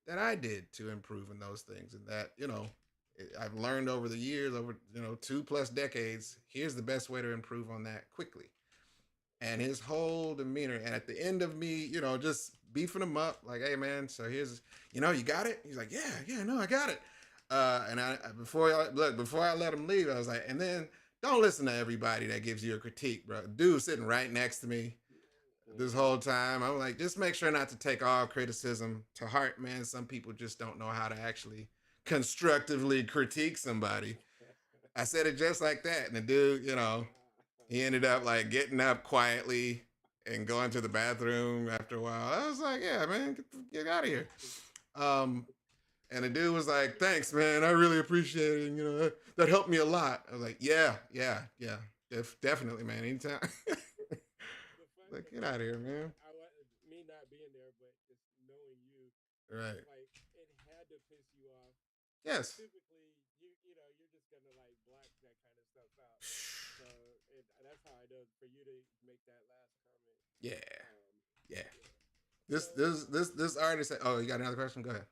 that I did to improve in those things, and that, I've learned over the years, over 2+ decades. Here's the best way to improve on that quickly. And his whole demeanor, and at the end of me, just beefing him up, like, hey man, so here's, you got it. He's like, yeah, no, I got it. And before I let him leave, I was like, and then don't listen to everybody that gives you a critique, bro. Dude sitting right next to me this whole time. I'm like, just make sure not to take all criticism to heart, man. Some people just don't know how to actually constructively critique somebody. I said it just like that, and the dude, he ended up like getting up quietly and going to the bathroom after a while. I was like, yeah, man, get out of here. Um, and the dude was like, thanks, man. I really appreciate it. And, that helped me a lot. I was like, yeah. Definitely, man. Anytime. the Like, get funny out of here, thing, man. me not being there, but just knowing you, Right. like Yes. typically you're just gonna like black that kind of stuff out. So that's how I know for you to make that last comment. Yeah. Um, Yeah. yeah. This So this this this artist. Oh, you got another question? Go ahead.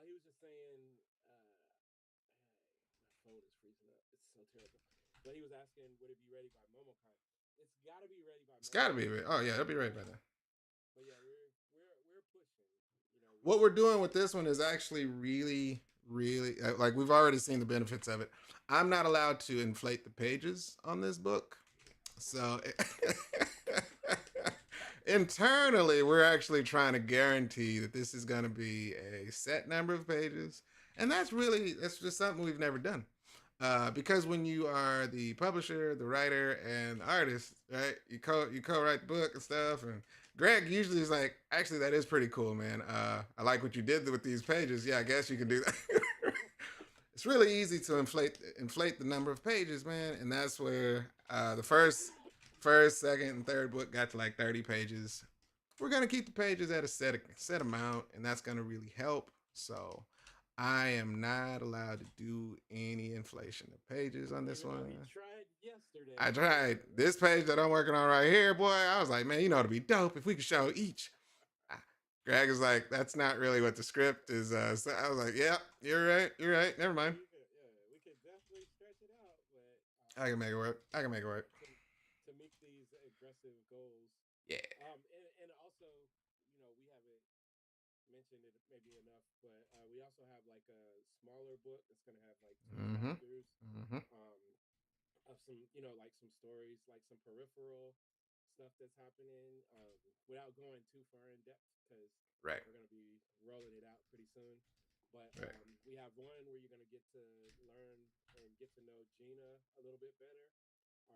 he was just saying, my phone is freezing up. It's so terrible. But he was asking, would it be ready by MomoCon? It's got to be ready by It's got to be. MomoCon. Oh yeah, it'll be right by then. But yeah, we're pushing. What we're doing with this one is actually really, really like we've already seen the benefits of it. I'm not allowed to inflate the pages on this book, so internally we're actually trying to guarantee that this is going to be a set number of pages, and that's just something we've never done. Because when you are the publisher, the writer, and the artist, right? You co-write the book and stuff. And Greg usually is like, actually, that is pretty cool, man. I like what you did with these pages. Yeah, I guess you can do that. It's really easy to inflate the number of pages, man, and that's where the first, second, and third book got to like 30 pages. We're gonna keep the pages at a set amount, and that's gonna really help. So I am not allowed to do any inflation of pages on this Even though one. he tried yesterday. I tried this page that I'm working on right here, boy. I was like, man, it'd be dope if we could show each. Greg is like, that's not really what the script is. So I was like, yeah, you're right. You're right. Never mind. We could definitely stretch it out, but I can make it work. I can make it work. to meet these aggressive goals. Yeah. And also, we haven't mentioned it maybe enough, but we also have like a smaller book that's gonna have like two Mm-hmm. chapters. Mm-hmm. Of some, like some stories, like some peripheral stuff that's happening, without going too far in depth because Right. we're going to be rolling it out pretty soon. But Right. we have one where you're going to get to learn and get to know Gina a little bit better,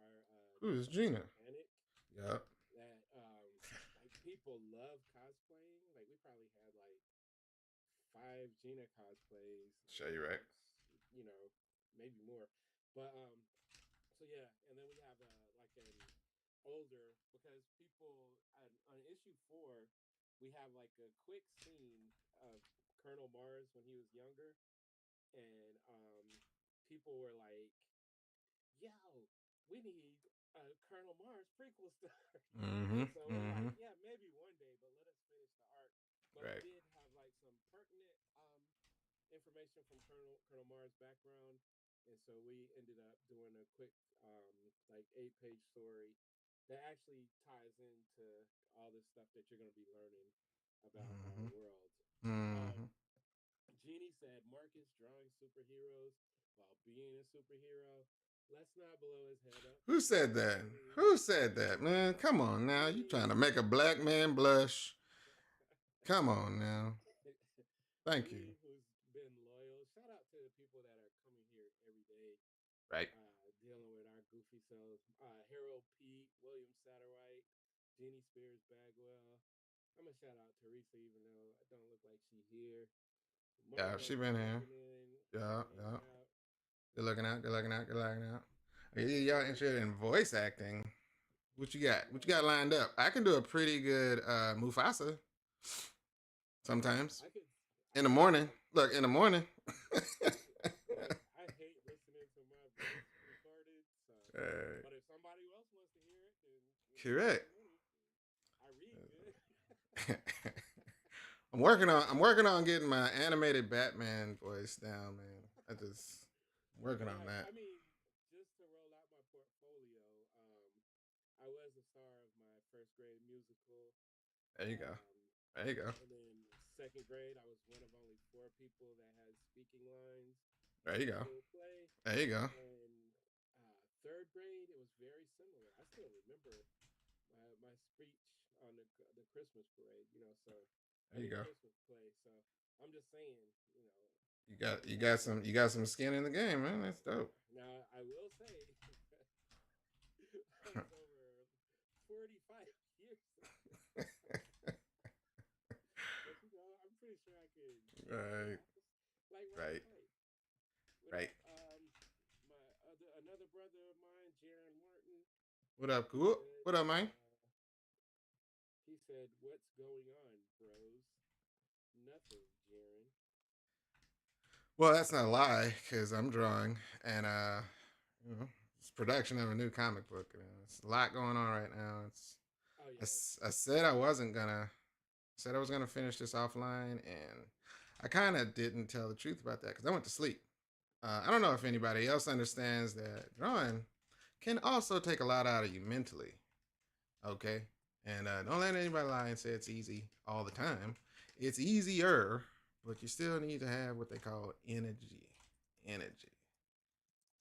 our Who's Japanese Gina? mechanic. Yep. That like people love cosplaying. Like we probably had like 5 Gina cosplays. Show you right. Maybe more. But so yeah, and then we have like an older because people on issue 4, we have like a quick scene of Colonel Mars when he was younger, and people were like, "Yo, we need Colonel Mars prequel story," Mm-hmm. and so we're Mm-hmm. like, "Yeah, maybe one day, but let us finish the arc." But we Right. did have like some pertinent information from Colonel Mars' background, and so we ended up doing a quick like 8-page story that actually ties into all the stuff that you're going to be learning about our Mm-hmm. world. Um, Mm-hmm. Jeannie said Marcus drawing superheroes while being a superhero. Let's not blow his head up. Who said that? Who said that, man? Come on now. You trying to make a black man blush. Come on now. Thank you. Jeannie, who's been loyal. Shout out to the people that are coming here every day, Right. dealing with our goofy selves. Harold Pete, William Satterwhite, Jeannie Spears Bagwell. I'm gonna shout out Teresa, even though I don't look like she's here. Yeah, Marco she been here. checking in, Yeah, yeah. hanging out. Good looking out. Good looking out. Good looking out. Y'all interested in voice acting? What you got? What you got lined up? I can do a pretty good Mufasa sometimes I could, in the I could morning. like, Look, in the morning. look. I hate listening to my voice recorded. So, uh, but if somebody else wants to hear it, then correct. more money. I read good. I'm working on getting my animated Batman voice down, man. I'm working on that. I mean, just to roll out my portfolio, I was a star of my first grade musical. There you go. Um, There you go. and then second grade, I was one of only 4 people that had speaking lines There in you the go. school play. There you go. And third grade, it was very similar. I still remember my speech on the Christmas parade. So There you any go. Christmas play. So I'm just saying, You got some skin in the game, man. That's dope. Now I will say that was over 45 years ago. But I'm pretty sure I could Right. like Right. tight. Right. My another brother of mine, Jaron Martin. What up, cool? What up, man? He said, "What's going on, bros?" Nothing, Jaron. Well, that's not a lie because I'm drawing, and you know, it's production of a new comic book. It's a lot going on right now. Oh yeah. I said I wasn't gonna said I was gonna finish this offline, and I kind of didn't tell the truth about that because I went to sleep. I don't know if anybody else understands that drawing can also take a lot out of you mentally. Okay, and don't let anybody lie and say it's easy all the time. It's easier, but you still need to have what they call energy. Energy.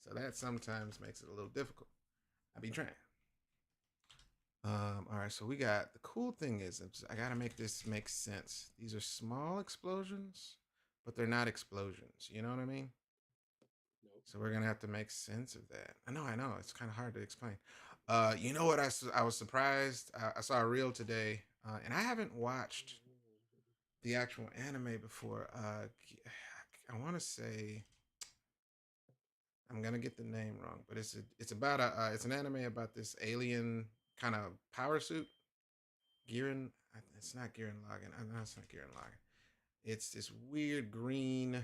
So that sometimes makes it a little difficult. I be trying. All right, so we got the cool thing is I gotta make this make sense. These are small explosions, but they're not explosions. You know what I mean? Nope. So we're gonna have to make sense of that. I know. It's kind of hard to explain. You know what? I was surprised. I saw a reel today, and I haven't watched the actual anime before. I want to say I'm gonna get the name wrong, but it's about a it's an anime about this alien kind of power suit. Giren, it's not Giren Lagan. I know it's not Giren Lagan. It's this weird green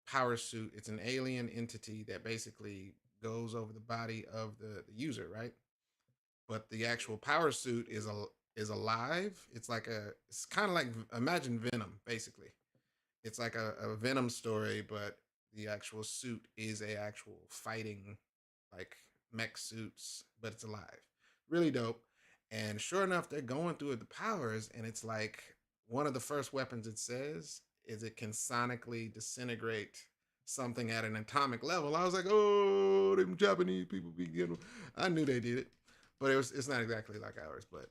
power suit. It's an alien entity that basically goes over the body of the user, right? But the actual power suit is alive. It's kind of like imagine Venom, basically. It's like a Venom story, but the actual suit is a actual fighting like mech suits, but it's alive. Really dope. And sure enough, they're going through the powers, and it's like one of the first weapons it says is it can sonically disintegrate something at an atomic level. I was like, oh, them Japanese people be getting. I knew they did it, but it's not exactly like ours. But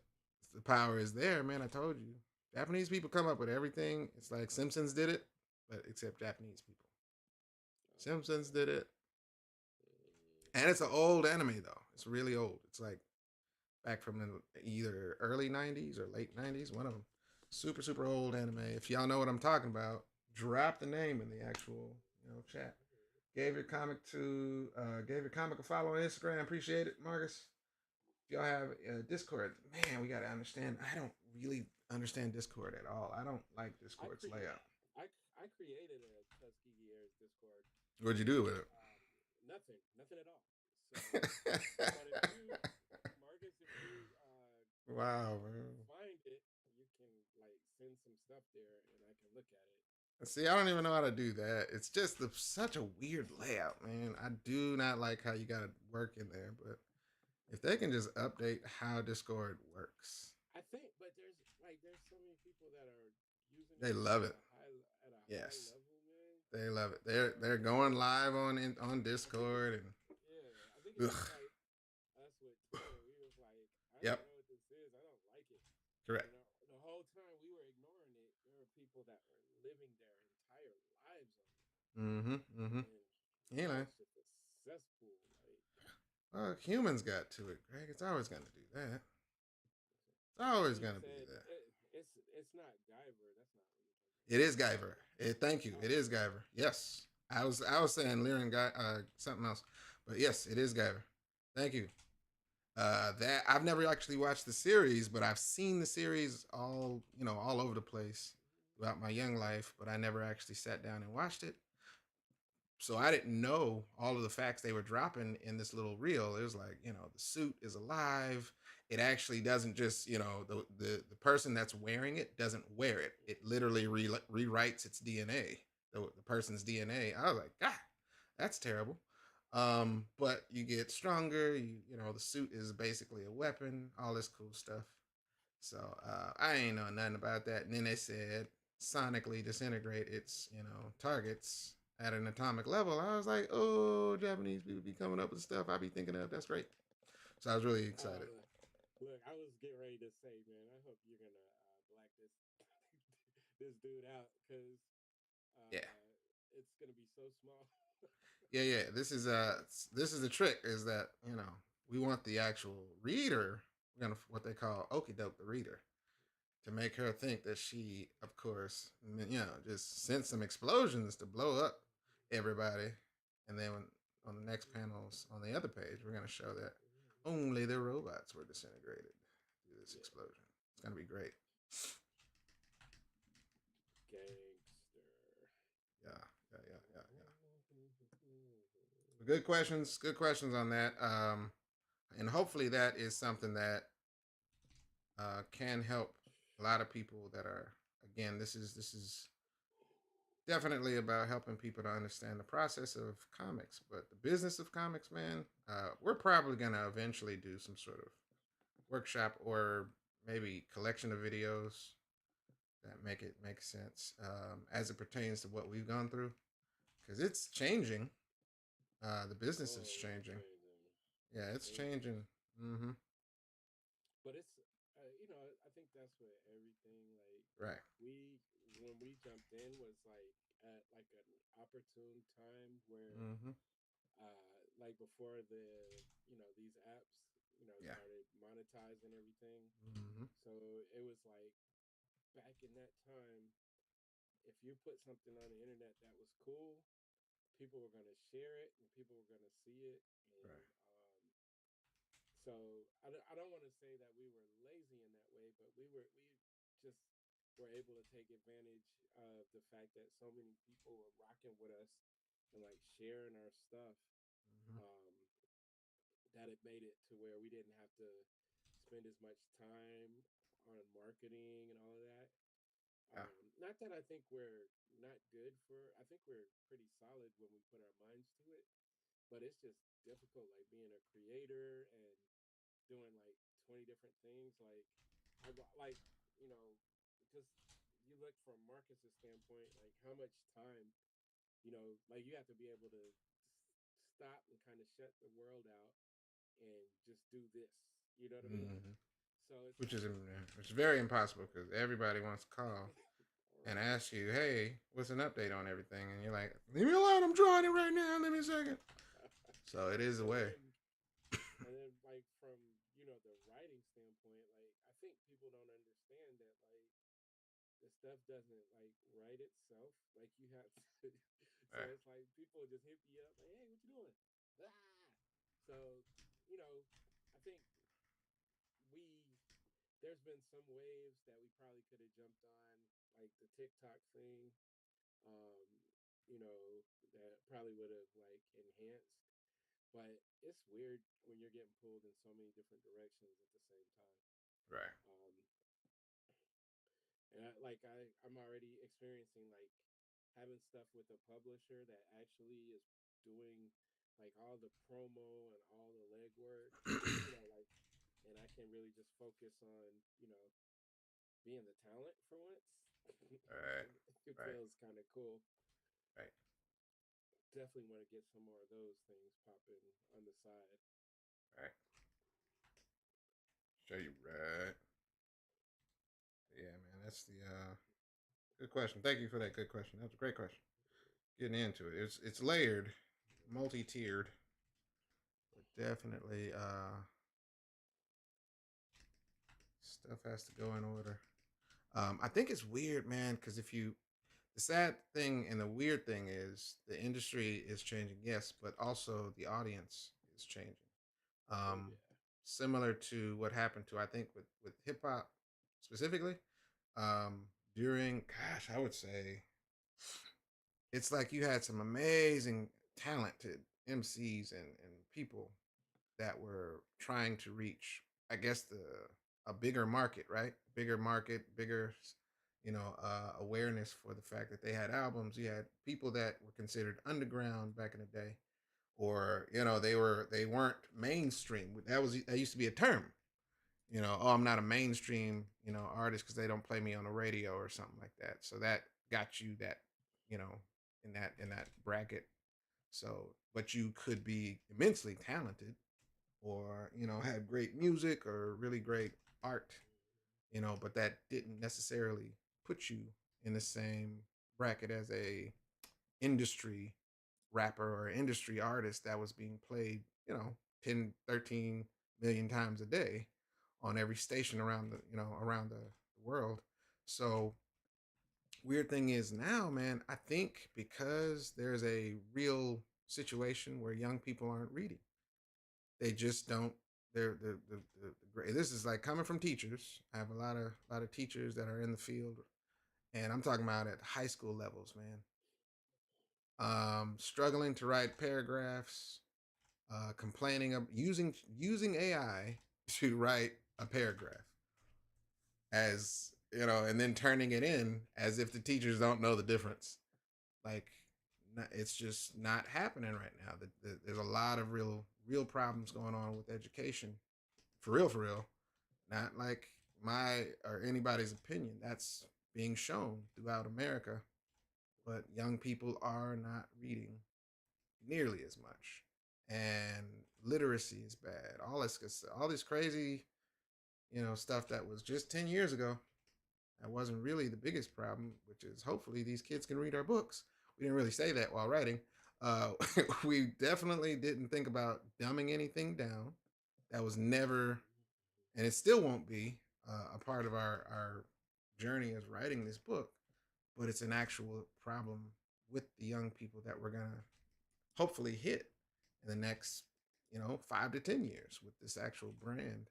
the power is there, man. I told you. Japanese people come up with everything. It's like Simpsons did it, but except Japanese people. Simpsons did it, and it's an old anime though. It's really old. It's like back from the either early '90s or late '90s. One of them. Super super old anime. If y'all know what I'm talking about, drop the name in the actual chat. Gave your comic a follow on Instagram. Appreciate it, Marcus. If y'all have Discord, man, we gotta understand. I don't really understand Discord at all. I don't like I Discord's create. layout. I created a Tuskegee Heirs Discord. What'd you do with it? Nothing. Nothing at all. So, but if you, Marcus, if you Wow, man. find it, you can like send some stuff there, and I can look at it. See, I don't even know how to do that. It's just such a weird layout, man. I do not like how you got to work in there, but if they can just update how Discord works, I think, but there's so many people that are using they it love at it. a high Yes, level, man. they love it. They're going live on I think Discord and yeah, I think it's ugh. just like us with Twitter. We was like, I don't Yep, know what this is. I don't like it. correct. And the whole time we were ignoring it, there were people that were living their entire lives on it, Mm-hmm. Mm-hmm. and You now know, it's just a cesspool. Like, well, humans got to it, Greg. It's always gonna do that. It's so always you gonna be said that. it's not Guyver. That's not what you're talking It about. is Guyver. Thank you. It Oh, is Guyver. Yes, I was saying Lyran guy something else, but yes, it is Guyver. Thank you. That I've never actually watched the series, but I've seen the series all over the place throughout my young life, but I never actually sat down and watched it. So I didn't know all of the facts they were dropping in this little reel. It was like, the suit is alive. It actually doesn't just, the person that's wearing it doesn't wear it. It literally rewrites its DNA, the person's DNA. I was like, God, that's terrible. But you get stronger. The suit is basically a weapon. All this cool stuff. So I ain't know nothing about that. And then they said sonically disintegrate its targets at an atomic level. I was like, oh, Japanese people be coming up with stuff I be thinking of. That's great. So I was really excited. Look, I was getting ready to say, man, I hope you're gonna black this this dude out because Yeah, it's gonna be so small. yeah. This is the trick is that we want the actual reader. We're gonna what they call okey doke the reader to make her think that she, of course, just sent some explosions to blow up everybody. And then on the next panels on the other page, we're going to show that only the robots were disintegrated through this Yeah, explosion. It's going to be great. gangster. Yeah, yeah, yeah, yeah. good questions. Good questions on that. And hopefully that is something that can help a lot of people that are. Again, this is definitely about helping people to understand the process of comics, but the business of comics, man. We're probably gonna eventually do some sort of workshop or maybe collection of videos that make it make sense as it pertains to what we've gone through because it's changing. The business is Oh, it's changing. changing. Yeah, It's it's changing. changing. Mm-hmm. But it's I think that's what everything like Right. we when we jumped in was like at like an opportune time where Mm-hmm. like before these apps Yeah. started monetizing everything. Mm-hmm. So it was like back in that time, if you put something on the internet that was cool, people were going to share it and people were going to see it. And Right. so I don't want to say that we were lazy in that way, but we just were able to take advantage of the fact that so many people were rocking with us and like sharing our stuff, Mm-hmm. um, that it made it to where we didn't have to spend as much time on marketing and all of that. Yeah. Not that I think we're not good for. I think we're pretty solid when we put our minds to it, but it's just difficult, like being a creator and doing like 20 different things. Like like just you look from Marcus's standpoint, like how much time, like you have to be able to stop and kind of shut the world out and just do this. You know what I mean? Mm-hmm. So it's Which is like, which is very impossible because everybody wants to call and right. ask you, "Hey, what's an update on everything?" And you're like, "Leave me alone. I'm drawing it right now. Let me a second." So it is a and way. then and then like from the writing standpoint, like I think people don't understand that like the stuff doesn't like write itself. Like you have to. So Right. it's like people just hit me up like, "Hey, what you doing?" Ah. So you know, I think we there's been some waves that we probably could have jumped on, like the TikTok thing. Um, that probably would have like enhanced. But it's weird when you're getting pulled in so many different directions at the same time. Right. Um, and I'm already experiencing like having stuff with a publisher that actually is doing like all the promo and all the legwork, like, and I can really just focus on being the talent for once. Right. It Right. feels kind of cool. Right. Definitely want to get some more of those things popping on the side. Right. Show you right. Yeah, man. That's the good question. Thank you for that good question. That's a great question. Getting into it. It's layered, multi-tiered, but definitely stuff has to go in order. I think it's weird, man, because if you the sad thing and the weird thing is the industry is changing, yes, but also the audience is changing. Oh Um, yeah. Similar to what happened to I think with hip hop specifically. Um, During, gosh, I would say it's like you had some amazing talented MCs and people that were trying to reach, I guess, the a bigger market, right? Bigger market, bigger, awareness for the fact that they had albums. You had people that were considered underground back in the day, or they weren't mainstream. That used to be a term. Oh, I'm not a mainstream, artist because they don't play me on the radio or something like that. So that got you that, you know, in that bracket. So, but you could be immensely talented or have great music or really great art, but that didn't necessarily put you in the same bracket as a industry rapper or industry artist that was being played 10, 13 million times a day on every station around the world. So weird thing is now, man, I think because there's a real situation where young people aren't reading, they just don't. This is like coming from teachers. I have a lot of teachers that are in the field, and I'm talking about at high school levels, man. struggling to write paragraphs, complaining of using AI to write a paragraph as you know, and then turning it in as if the teachers don't know the difference. Like, it's just not happening right now. There's a lot of real problems going on with education, for real, for real. Not like my or anybody's opinion. That's being shown throughout America. But young people are not reading nearly as much, and literacy is bad. All this crazy, stuff that was just 10 years ago. That wasn't really the biggest problem, which is hopefully these kids can read our books. We didn't really say that while writing. Uh, we definitely didn't think about dumbing anything down. That was never, and it still won't be, a part of our journey as writing this book. But it's an actual problem with the young people that we're gonna hopefully hit in the next, 5 to 10 years with this actual brand.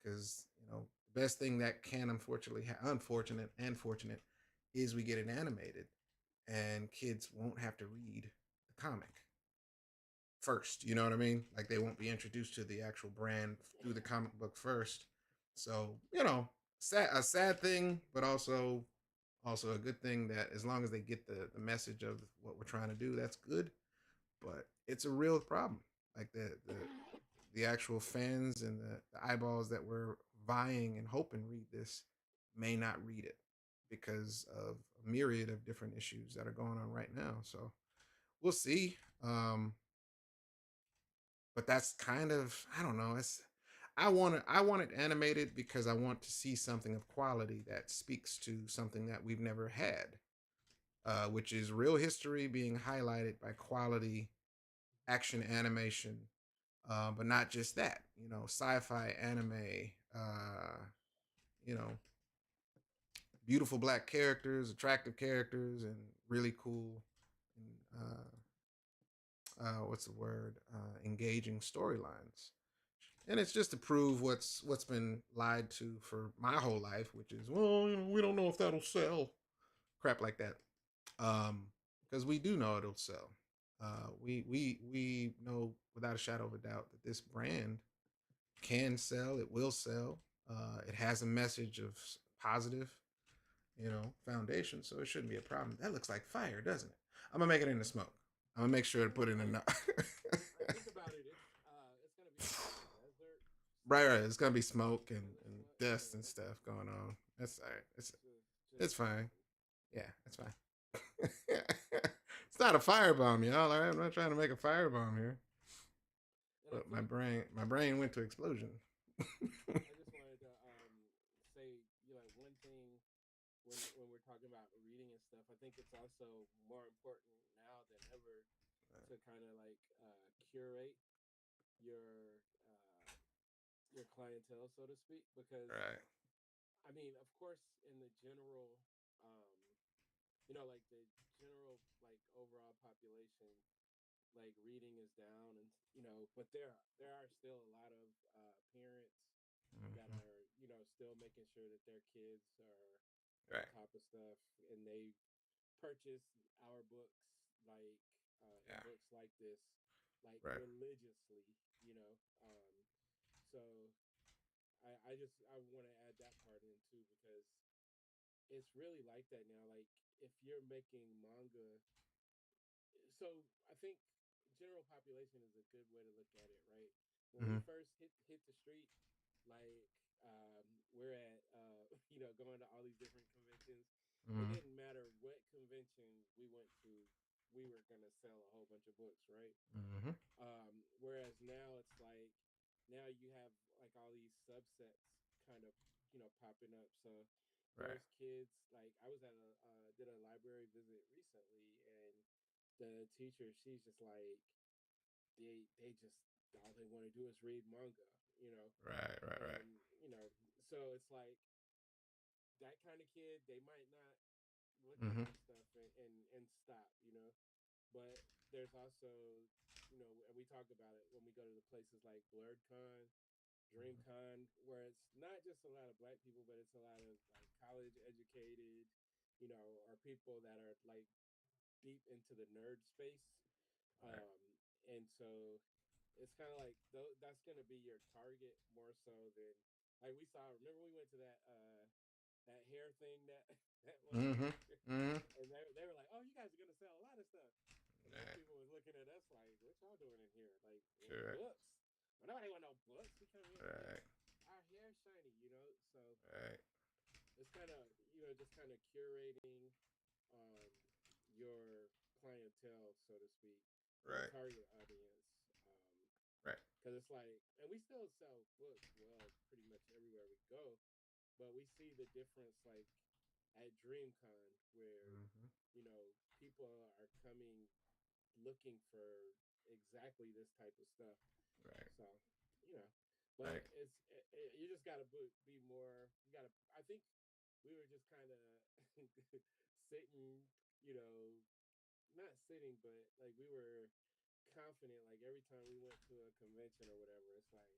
Because the best thing that can unfortunately, unfortunate and fortunate, is we get it animated, and kids won't have to read the comic first. You know what I mean? Like, they won't be introduced to the actual brand through the comic book first. So a sad thing, but also a good thing that as long as they get the message of what we're trying to do, that's good. But it's a real problem. Like the actual fans and the eyeballs that were vying and hoping read this may not read it because of a myriad of different issues that are going on right now. So we'll see. But that's kind of, I don't know. I want it animated because I want to see something of quality that speaks to something that we've never had, which is real history being highlighted by quality action animation, but not just that. Sci-fi anime. You know, Beautiful black characters, attractive characters, and really cool. What's the word? Engaging storylines. And it's just to prove what's been lied to for my whole life, which is, well, we don't know if that'll sell, crap like that. Because we do know it'll sell. We know without a shadow of a doubt that this brand can sell. It will sell. It has a message of positive, foundation, so it shouldn't be a problem. That looks like fire, doesn't it? I'm gonna make it into smoke. I'm gonna make sure to put it in. Like, think about it. It's gonna be like a desert, Right, so right. It's gonna be smoke and, and it's and what dust and yeah, stuff going on. That's all right. It's just fine. Yeah, it's fine. It's not a firebomb, y'all. All right, I'm not trying to make a firebomb here. and I But my think brain, my brain went to explosion. I just wanted to say, one thing when we're talking about reading and stuff, I think it's also more important now than ever to kind of like curate your your clientele, so to speak, because Right. I mean, of course, in the general, um, like the general like overall population, like reading is down, and but there are still a lot of parents that Mm-hmm. are still making sure that their kids are on Right. top of stuff, and they purchase our books like and Yeah. books like this like Right. religiously, you know. So I want to add that part in too, because it's really like that now. Like, if you're making manga, so I think general population is a good way to look at it, right? When we Mm-hmm. first hit the street, like we're at going to all these different conventions. It Mm-hmm. didn't matter what convention we went to, we were gonna sell a whole bunch of books, right? Mm-hmm. Whereas now it's like, now you have like all these subsets kind of popping up. So Right. there's kids, like I was at a did a library visit recently, and the teacher, she's just like, they just, all they want to do is read manga, you know, Right. Right. Right. and so it's like that kind of kid, they might not look at Mm-hmm. this stuff and stop, but there's also, and we talk about it when we go to the places like BlurredCon, DreamCon, where it's not just a lot of black people, but it's a lot of like college educated, or people that are like deep into the nerd space, Right. and so it's kind of like that's gonna be your target more so than like we saw. Remember we went to that hair thing that that one Mm-hmm. year, Mm-hmm. and they were like, "Oh, you guys are gonna sell a lot of stuff," and those Right. people was looking at us like, "What y'all doing in here? Like Sure. books? Well, nobody want no books. We come here to get Right. our hair shiny, you know." So Right. it's kind of just kind of curating um, your clientele, so to speak, your Right. target audience. Right. Because it's like, and we still sell books well, pretty much everywhere we go, but we see the difference like at DreamCon where Mm-hmm. people are coming looking for exactly this type of stuff. Right. So you know, but Right. you just gotta be more. You gotta. I think we were just kind of sitting, you know, not sitting, but like we were confident. Like every time we went to a convention or whatever, it's like,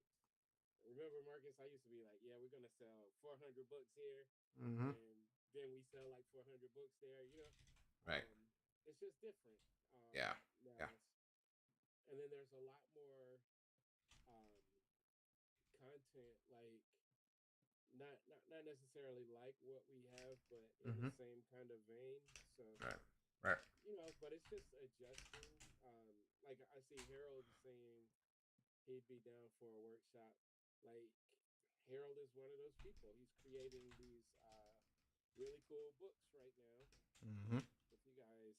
remember Marcus? I used to be like, yeah, we're gonna sell 400 books here, Mm-hmm. and then we sell like 400 books there. Right. It's just different Yeah. now. Yeah. And then there's a lot more um, content, like not necessarily like what we have, but in the Mm-hmm. same kind of vein. So Right. Right. but it's just adjusting. Like I see Harold saying he'd be down for a workshop. Like Harold is one of those people. He's creating these really cool books right now Mm-hmm. with you guys,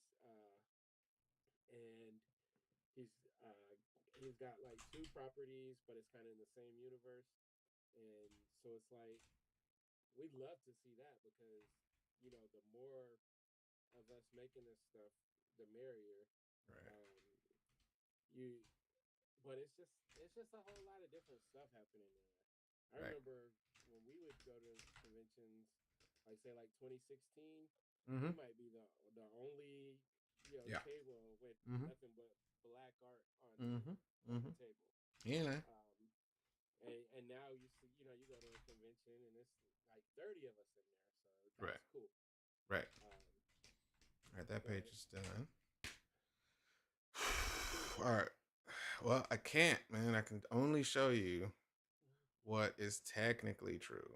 and he's uh, he's got like two properties, but it's kind of in the same universe. And so it's like we'd love to see that because the more of us making this stuff, the merrier. Right. Um, you but it's just a whole lot of different stuff happening there. I Right. remember when we would go to conventions, like say like 2016, Mm-hmm. we might be the only Yeah. table with Mm-hmm. nothing but black art Mm-hmm. on Mm-hmm. the table. Yeah. And now you see, you go to a convention and it's like 30 of us in there, so Right. that's cool. Right. Um, All right. That page but is done. it's pretty All dope. right. Well, I can't, man. I can only show you what is technically true.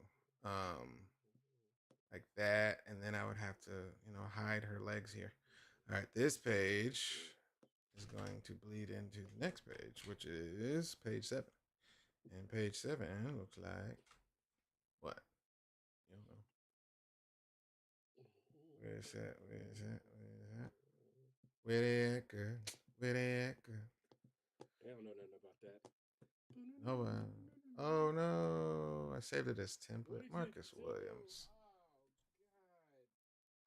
Like that, and then I would have to, hide her legs here. All right, this page is going to bleed into the next page, which is page 7. And page 7 looks like what? You don't know. Where is that? Where is that? Where is that? Where that girl? Where that girl? They don't know nothing about that. No one. Oh no! I saved it as What template. did you Marcus do? Williams.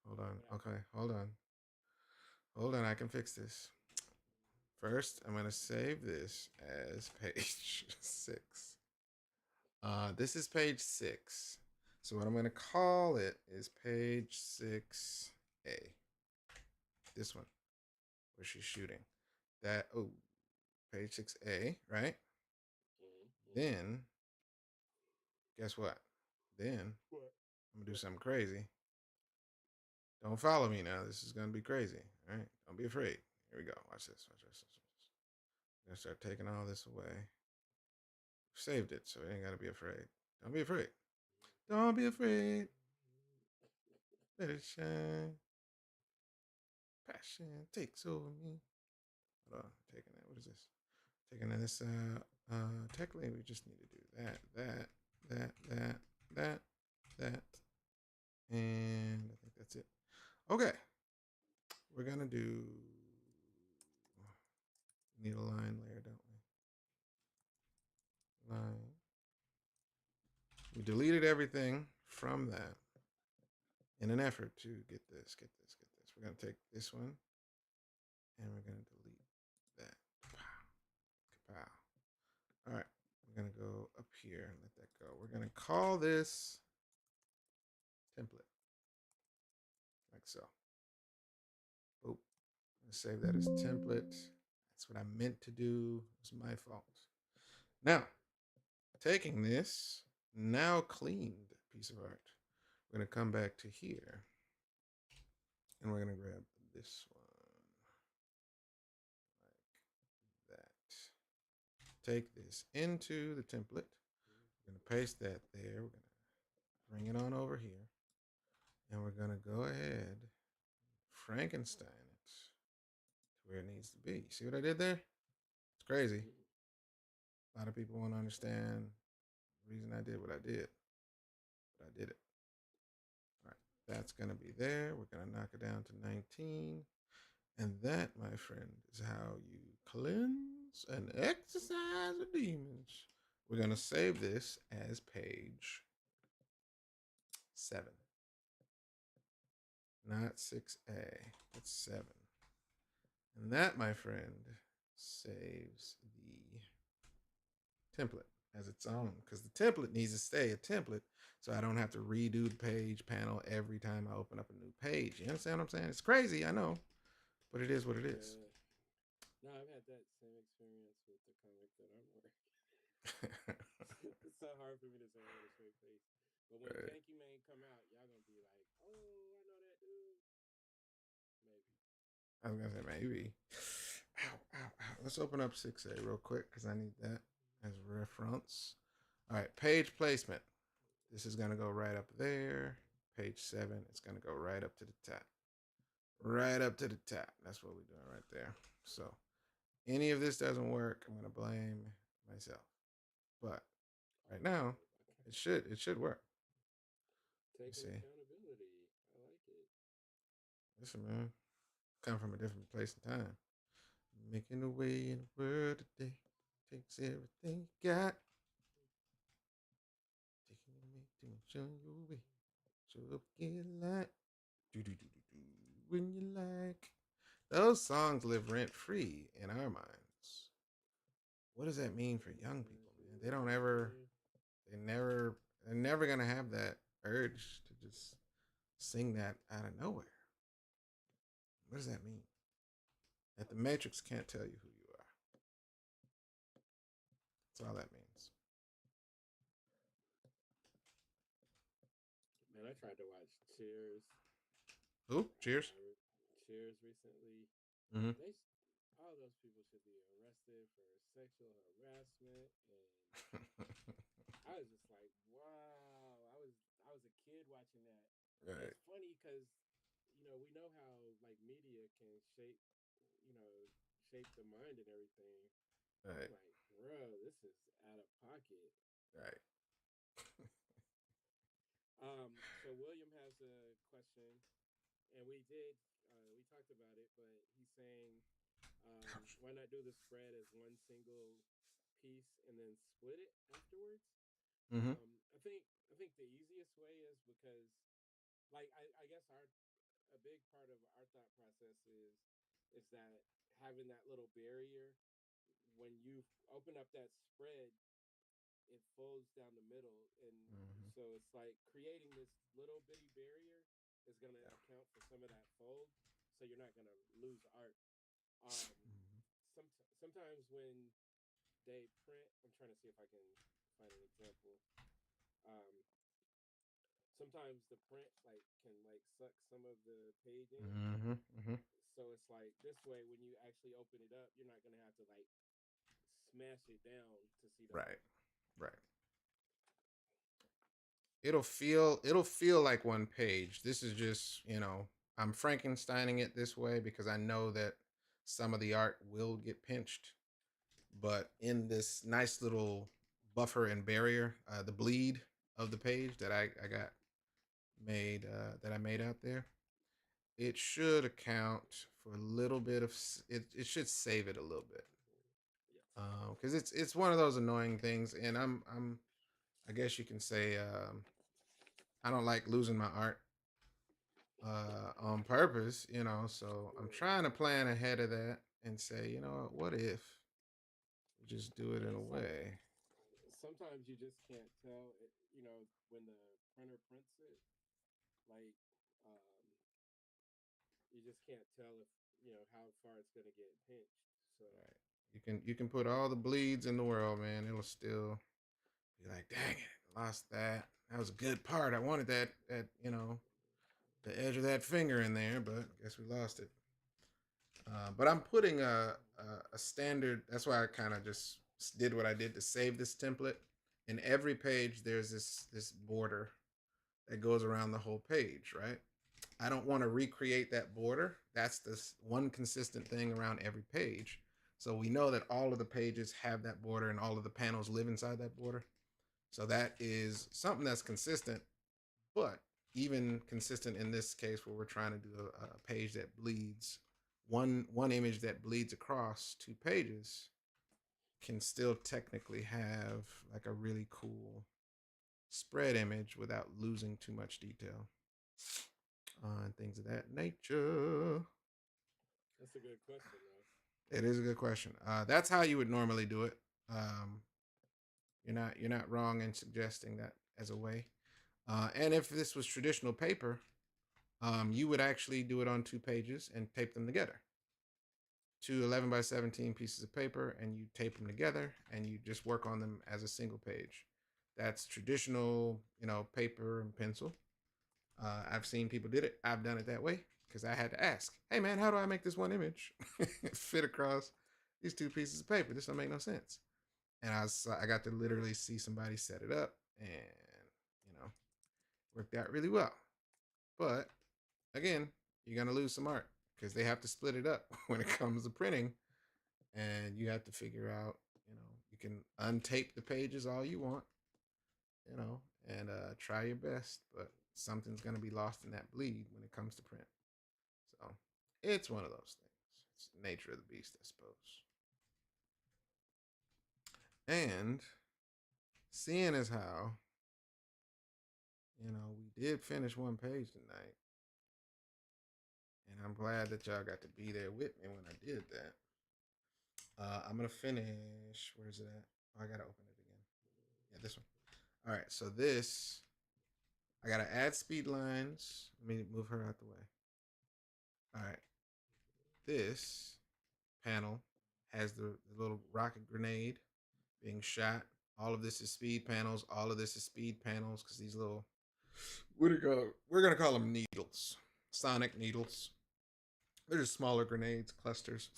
Oh God! Hold Okay, on. what happened? Okay, hold on. Hold on. I can fix this. First, I'm going to save this as page 6. This is page 6. So what I'm going to call it is page 6A. This one, where she's shooting. Page 6A, right? Mm-hmm. Then, guess what? Then, What? I'm going to do something crazy. Don't follow me now. This is going to be crazy. All right? Don't be afraid. Here we go. Watch this. Watch this. Watch this. I'm going to start taking all this away. Saved it, so you ain't got to be afraid. Don't be afraid. Don't be afraid. Let it shine. Passion takes over me. Hold on. Taking that. What is this? Taking this. Technically, we just need to do that. And I think that's it. Okay. We're going to do. Need a line layer, don't we? Line. We deleted everything from that in an effort to get this. We're going to take this one and we're going to delete that. Kapow. Kapow. All right. We're going to go up here and let that go. We're going to call this template. Like so. Boop. I'm going to save that as template. That's what I meant to do. It's my fault. Now, taking this now cleaned piece of art, we're going to come back to here. And we're going to grab this one. take this into the template. We're going to paste that there. We're going to bring it on over here. And we're going to go ahead, Frankenstein it to where it needs to be. See what I did there? It's crazy. A lot of people won't understand the reason I did what I did, but I did it. All right, that's going to be there. We're going to knock it down to 19. And that, my friend, is how you cleanse and exorcise the demons. We're going to save this as page 7. Not 6A, but 7. And that, my friend, saves the template as its own, because the template needs to stay a template, so I don't have to redo the page panel every time I open up a new page. You understand what I'm saying? It's crazy, I know, but it is what it is. No, I've had that same experience with the comic that I'm wearing. It's so hard for me to say it with a straight face. But when Janky Man come out, y'all gonna be like, "Oh, I know that dude." Maybe. I was gonna say maybe. Ow, ow, ow. Let's open up 6A real quick because I need that as reference. All right, page placement. This is gonna go right up there. Page 7. It's gonna go right up to the top. Right up to the top. That's what we're doing right there. So any of this doesn't work, I'm gonna blame myself. But right now, it should work. Taking accountability. I like it. Listen, man, come from a different place and time. Making a way in the world today takes everything you got. Taking me to show you a way. So up, get a light. Do do do do do. When you like. Those songs live rent free in our minds. What does that mean for young people, man? They don't ever, they're never gonna have that urge to just sing that out of nowhere. What does that mean? That the Matrix can't tell you who you are. That's all that means. Man, I tried to watch Cheers. Who? Cheers. Cheers recently. Mm-hmm. All those people should be arrested for sexual harassment, and I was just like, wow. I was a kid watching that. Right. It's funny because we know how like media can shape the mind and everything. Right. I'm like, bro, this is out of pocket. Right. So William has a question, and we talked about it, but he's saying, why not do the spread as one single piece and then split it afterwards? Mm-hmm. I think the easiest way is because, like, I guess a big part of our thought process is that having that little barrier when you open up that spread, it folds down the middle, and so it's like creating this little bitty barrier is going to account for some of that fold, so you're not going to lose art. Sometimes when they print, I'm trying to see if I can find an example. Sometimes the print can suck some of the page in. So it's like this way when you actually open it up, you're not gonna have to smash it down to see the right. Right. It'll feel like one page. This is just, I'm Frankensteining it this way because I know that some of the art will get pinched. But in this nice little buffer and barrier, the bleed of the page that I got made that I made out there, it should account for a little bit of it. It should save it a little bit, because it's one of those annoying things, and I guess you can say I don't like losing my art on purpose, So I'm trying to plan ahead of that and say, what if we just do it in a way. Sometimes you just can't tell, when the printer prints it, like, you just can't tell if, how far it's going to get pinched. So right. You can put all the bleeds in the world, man. It'll still be like, dang it, lost that. That was a good part. I wanted that, the edge of that finger in there, but I guess we lost it. But I'm putting a standard. That's why I kind of just did what I did to save this template. In every page, there's this border that goes around the whole page, right? I don't want to recreate that border. That's this one consistent thing around every page. So we know that all of the pages have that border and all of the panels live inside that border. So that is something that's consistent, but even consistent in this case where we're trying to do a page that bleeds one image that bleeds across two pages can still technically have like a really cool spread image without losing too much detail and things of that nature. That's a good question, though. It is a good question. That's how you would normally do it. Um, you're not wrong in suggesting that as a way. And if this was traditional paper, you would actually do it on two pages and tape them together. Two 11 by 17 pieces of paper, and you tape them together, and you just work on them as a single page. That's traditional, paper and pencil. I've seen people did it. I've done it that way because I had to ask, "Hey man, how do I make this one image fit across these two pieces of paper? This don't make no sense." And I got to literally see somebody set it up, and you know, worked out really well. But again, you're gonna lose some art because they have to split it up when it comes to printing, and you have to figure out, you can untape the pages all you want, and try your best, but something's gonna be lost in that bleed when it comes to print. So it's one of those things. It's the nature of the beast, I suppose. And seeing as how, we did finish one page tonight, and I'm glad that y'all got to be there with me when I did that. I'm gonna finish. Where's it at? Oh, I gotta open it again. Yeah, this one. All right. So this, I gotta add speed lines. Let me move her out the way. All right. This panel has the little rocket grenade being shot. All of this is speed panels. All of this is speed panels because these little, we're gonna call them needles, sonic needles. They're just smaller grenades, clusters.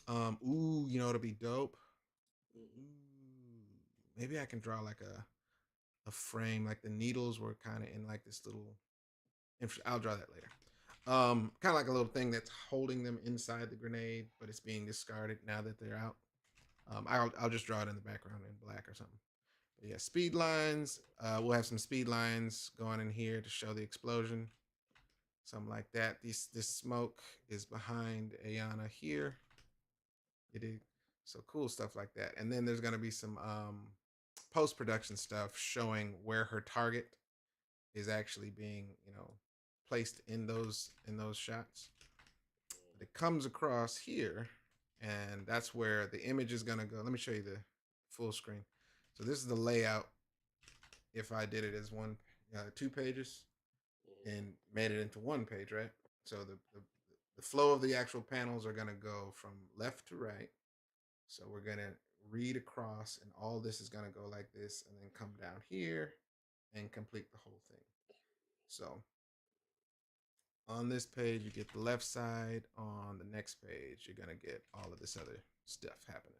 Ooh, it'll be dope. Ooh, maybe I can draw like a frame, like the needles were kind of in like this little. I'll draw that later. Kind of like a little thing that's holding them inside the grenade, but it's being discarded now that they're out. I'll just draw it in the background in black or something. But yeah, speed lines. We'll have some speed lines going in here to show the explosion, something like that. This smoke is behind Ayana here. It is so cool stuff like that. And then there's gonna be some post production stuff showing where her target is actually being, placed in those shots. But it comes across here, and that's where the image is gonna go. Let me show you the full screen. So this is the layout. If I did it as two pages, and made it into one page, right? So the flow of the actual panels are gonna go from left to right. So we're gonna read across, and all this is gonna go like this, and then come down here and complete the whole thing. So on this page, you get the left side. On the next page, you're gonna get all of this other stuff happening.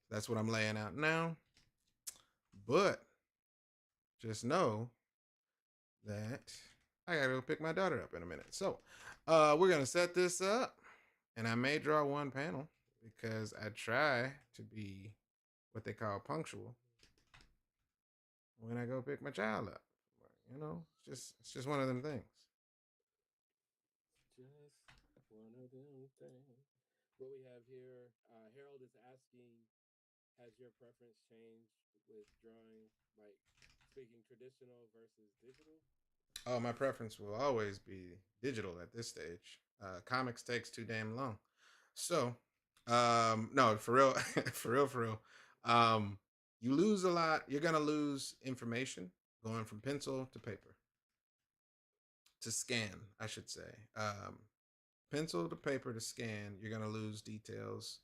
That's what I'm laying out now. But just know that I gotta go pick my daughter up in a minute. So we're gonna set this up, and I may draw one panel because I try to be what they call punctual when I go pick my child up. It's just one of them things. Just one of them things. What we have here, Harold is asking, has your preference changed with drawing, like speaking traditional versus digital? Oh, my preference will always be digital at this stage. Comics takes too damn long. So, no, for real, for real. You lose a lot. You're gonna lose information going from pencil to paper to scan, I should say. Pencil to paper to scan, you're gonna lose details.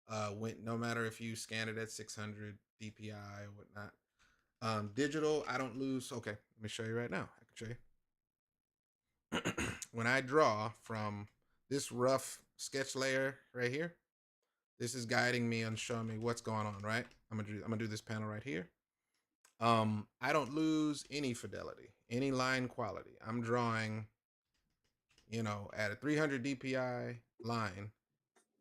No matter if you scan it at 600 DPI or whatnot. Digital, I don't lose. Okay, let me show you right now. I can show you. When I draw from this rough sketch layer right here, This is guiding me and showing me what's going on, right? I'm gonna do this panel right here. I don't lose any fidelity, any line quality. I'm drawing, at a 300 DPI line,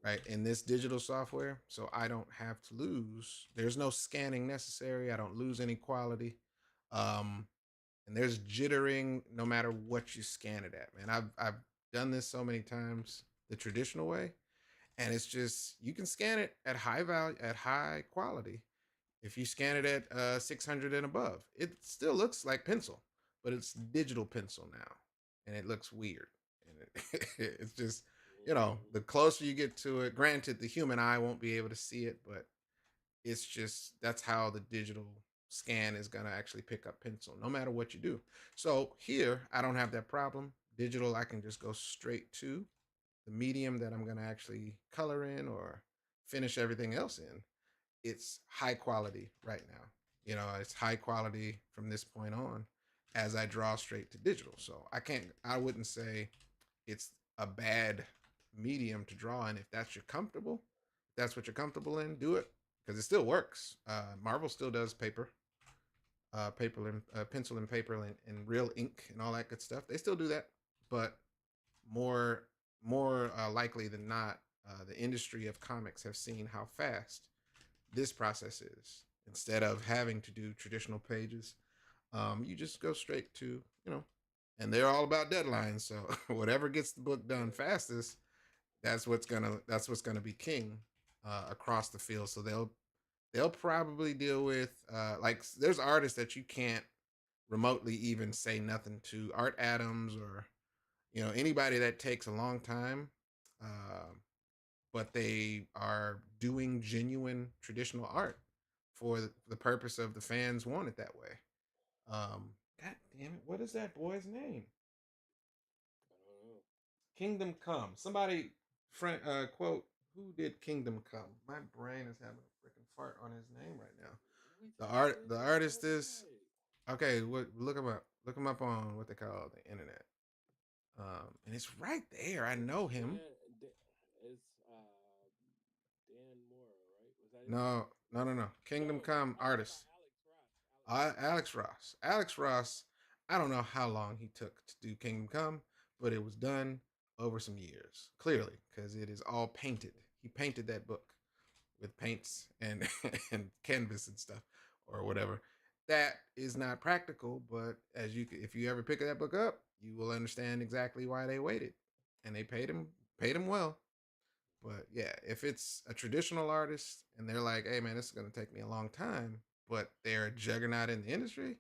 right, in this digital software. So I don't have to lose. There's no scanning necessary. I don't lose any quality. Um, and there's jittering no matter what you scan it at, man. I've done this so many times the traditional way, and it's just you can scan it at high value, at high quality. If you scan it at 600 and above, it still looks like pencil, but it's digital pencil now, and it looks weird. And it's just, Mm-hmm. the closer you get to it, granted, the human eye won't be able to see it, but it's just that's how the digital scan is going to actually pick up pencil, no matter what you do. So here, I don't have that problem. Digital, I can just go straight to the medium that I'm going to actually color in or finish everything else in. It's high quality right now. It's high quality from this point on as I draw straight to digital. So I wouldn't say it's a bad medium to draw in. If that's what you're comfortable in, do it because it still works. Marvel still does paper and pencil and paper and real ink and all that good stuff. They still do that, but more more likely than not, the industry of comics have seen how fast this process is. Instead of having to do traditional pages, you just go straight to, and they're all about deadlines. So whatever gets the book done fastest, that's what's gonna be king across the field. So they'll probably deal with like there's artists that you can't remotely even say nothing to. Art Adams or anybody that takes a long time. Uh, but they are doing genuine traditional art for the purpose of the fans want it that way. God damn it, what is that boy's name? I don't know. Kingdom Come. Somebody, friend, quote. Who did Kingdom Come? My brain is having a freaking fart on his name right now. What are we The talking? art, What are we the talking artist about? is okay. What? Look him up. Look him up on what they call the internet. And it's right there. I It's know him. Dan. It's Dan Mora, right? Was that it? No, no, no, no. Kingdom No. Come Oh, you're talking artist. about Alex Ross. Alex Ross. Alex Ross. Alex Ross. I don't know how long he took to do Kingdom Come, but it was done over some years, clearly, because it is all painted. He painted that book with paints and and canvas and stuff or whatever. That is not practical, but if you ever pick that book up, you will understand exactly why they waited, and they paid him well. But yeah, if it's a traditional artist and they're like, "Hey man, this is gonna take me a long time," but they're a juggernaut in the industry,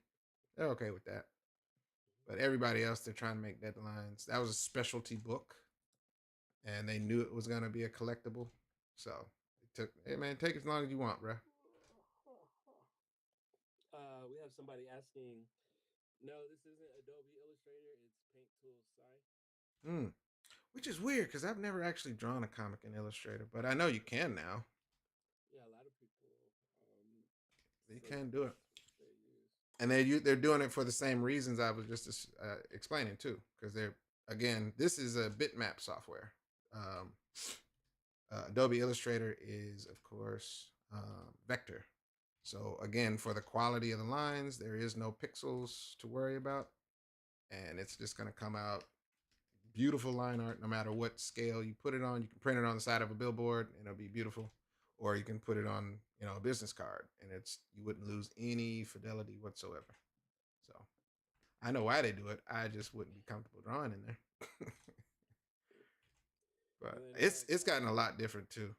they're okay with that. But everybody else, they're trying to make deadlines. That was a specialty book, and they knew it was gonna be a collectible, so it took. Hey man, take as long as you want, bro. We have somebody asking. No, this isn't Adobe Illustrator. It's Paint Tool Sai. Hmm. Which is weird because I've never actually drawn a comic in Illustrator, but I know you can now. Yeah, a lot of people You say can that do it, that's what they use. and they're doing it for the same reasons I was just explaining too, because they're again, this is a bitmap software. Um, Adobe Illustrator is, of course, vector. So again, for the quality of the lines, there is no pixels to worry about, and it's just going to come out beautiful line art no matter what scale you put it on. You can print it on the side of a billboard and it'll be beautiful, or you can put it on a business card and you wouldn't lose any fidelity whatsoever. So I know why they do it. I just wouldn't be comfortable drawing in there. And But then it's gotten a lot different too.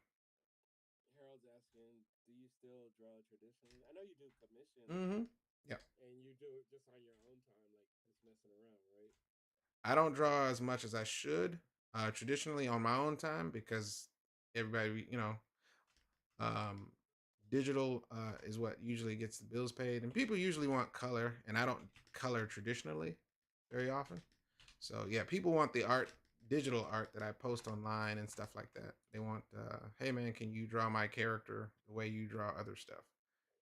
Harold's asking, do you still draw traditionally? I know you do commissions, Mm-hmm. Yeah. and you do it just on your own time, like just messing around, right? I don't draw as much as I should traditionally on my own time because everybody, um, digital is what usually gets the bills paid, and people usually want color, and I don't color traditionally very often. So yeah, people want the art, digital art that I post online and stuff like that. They want, hey man, can you draw my character the way you draw other stuff?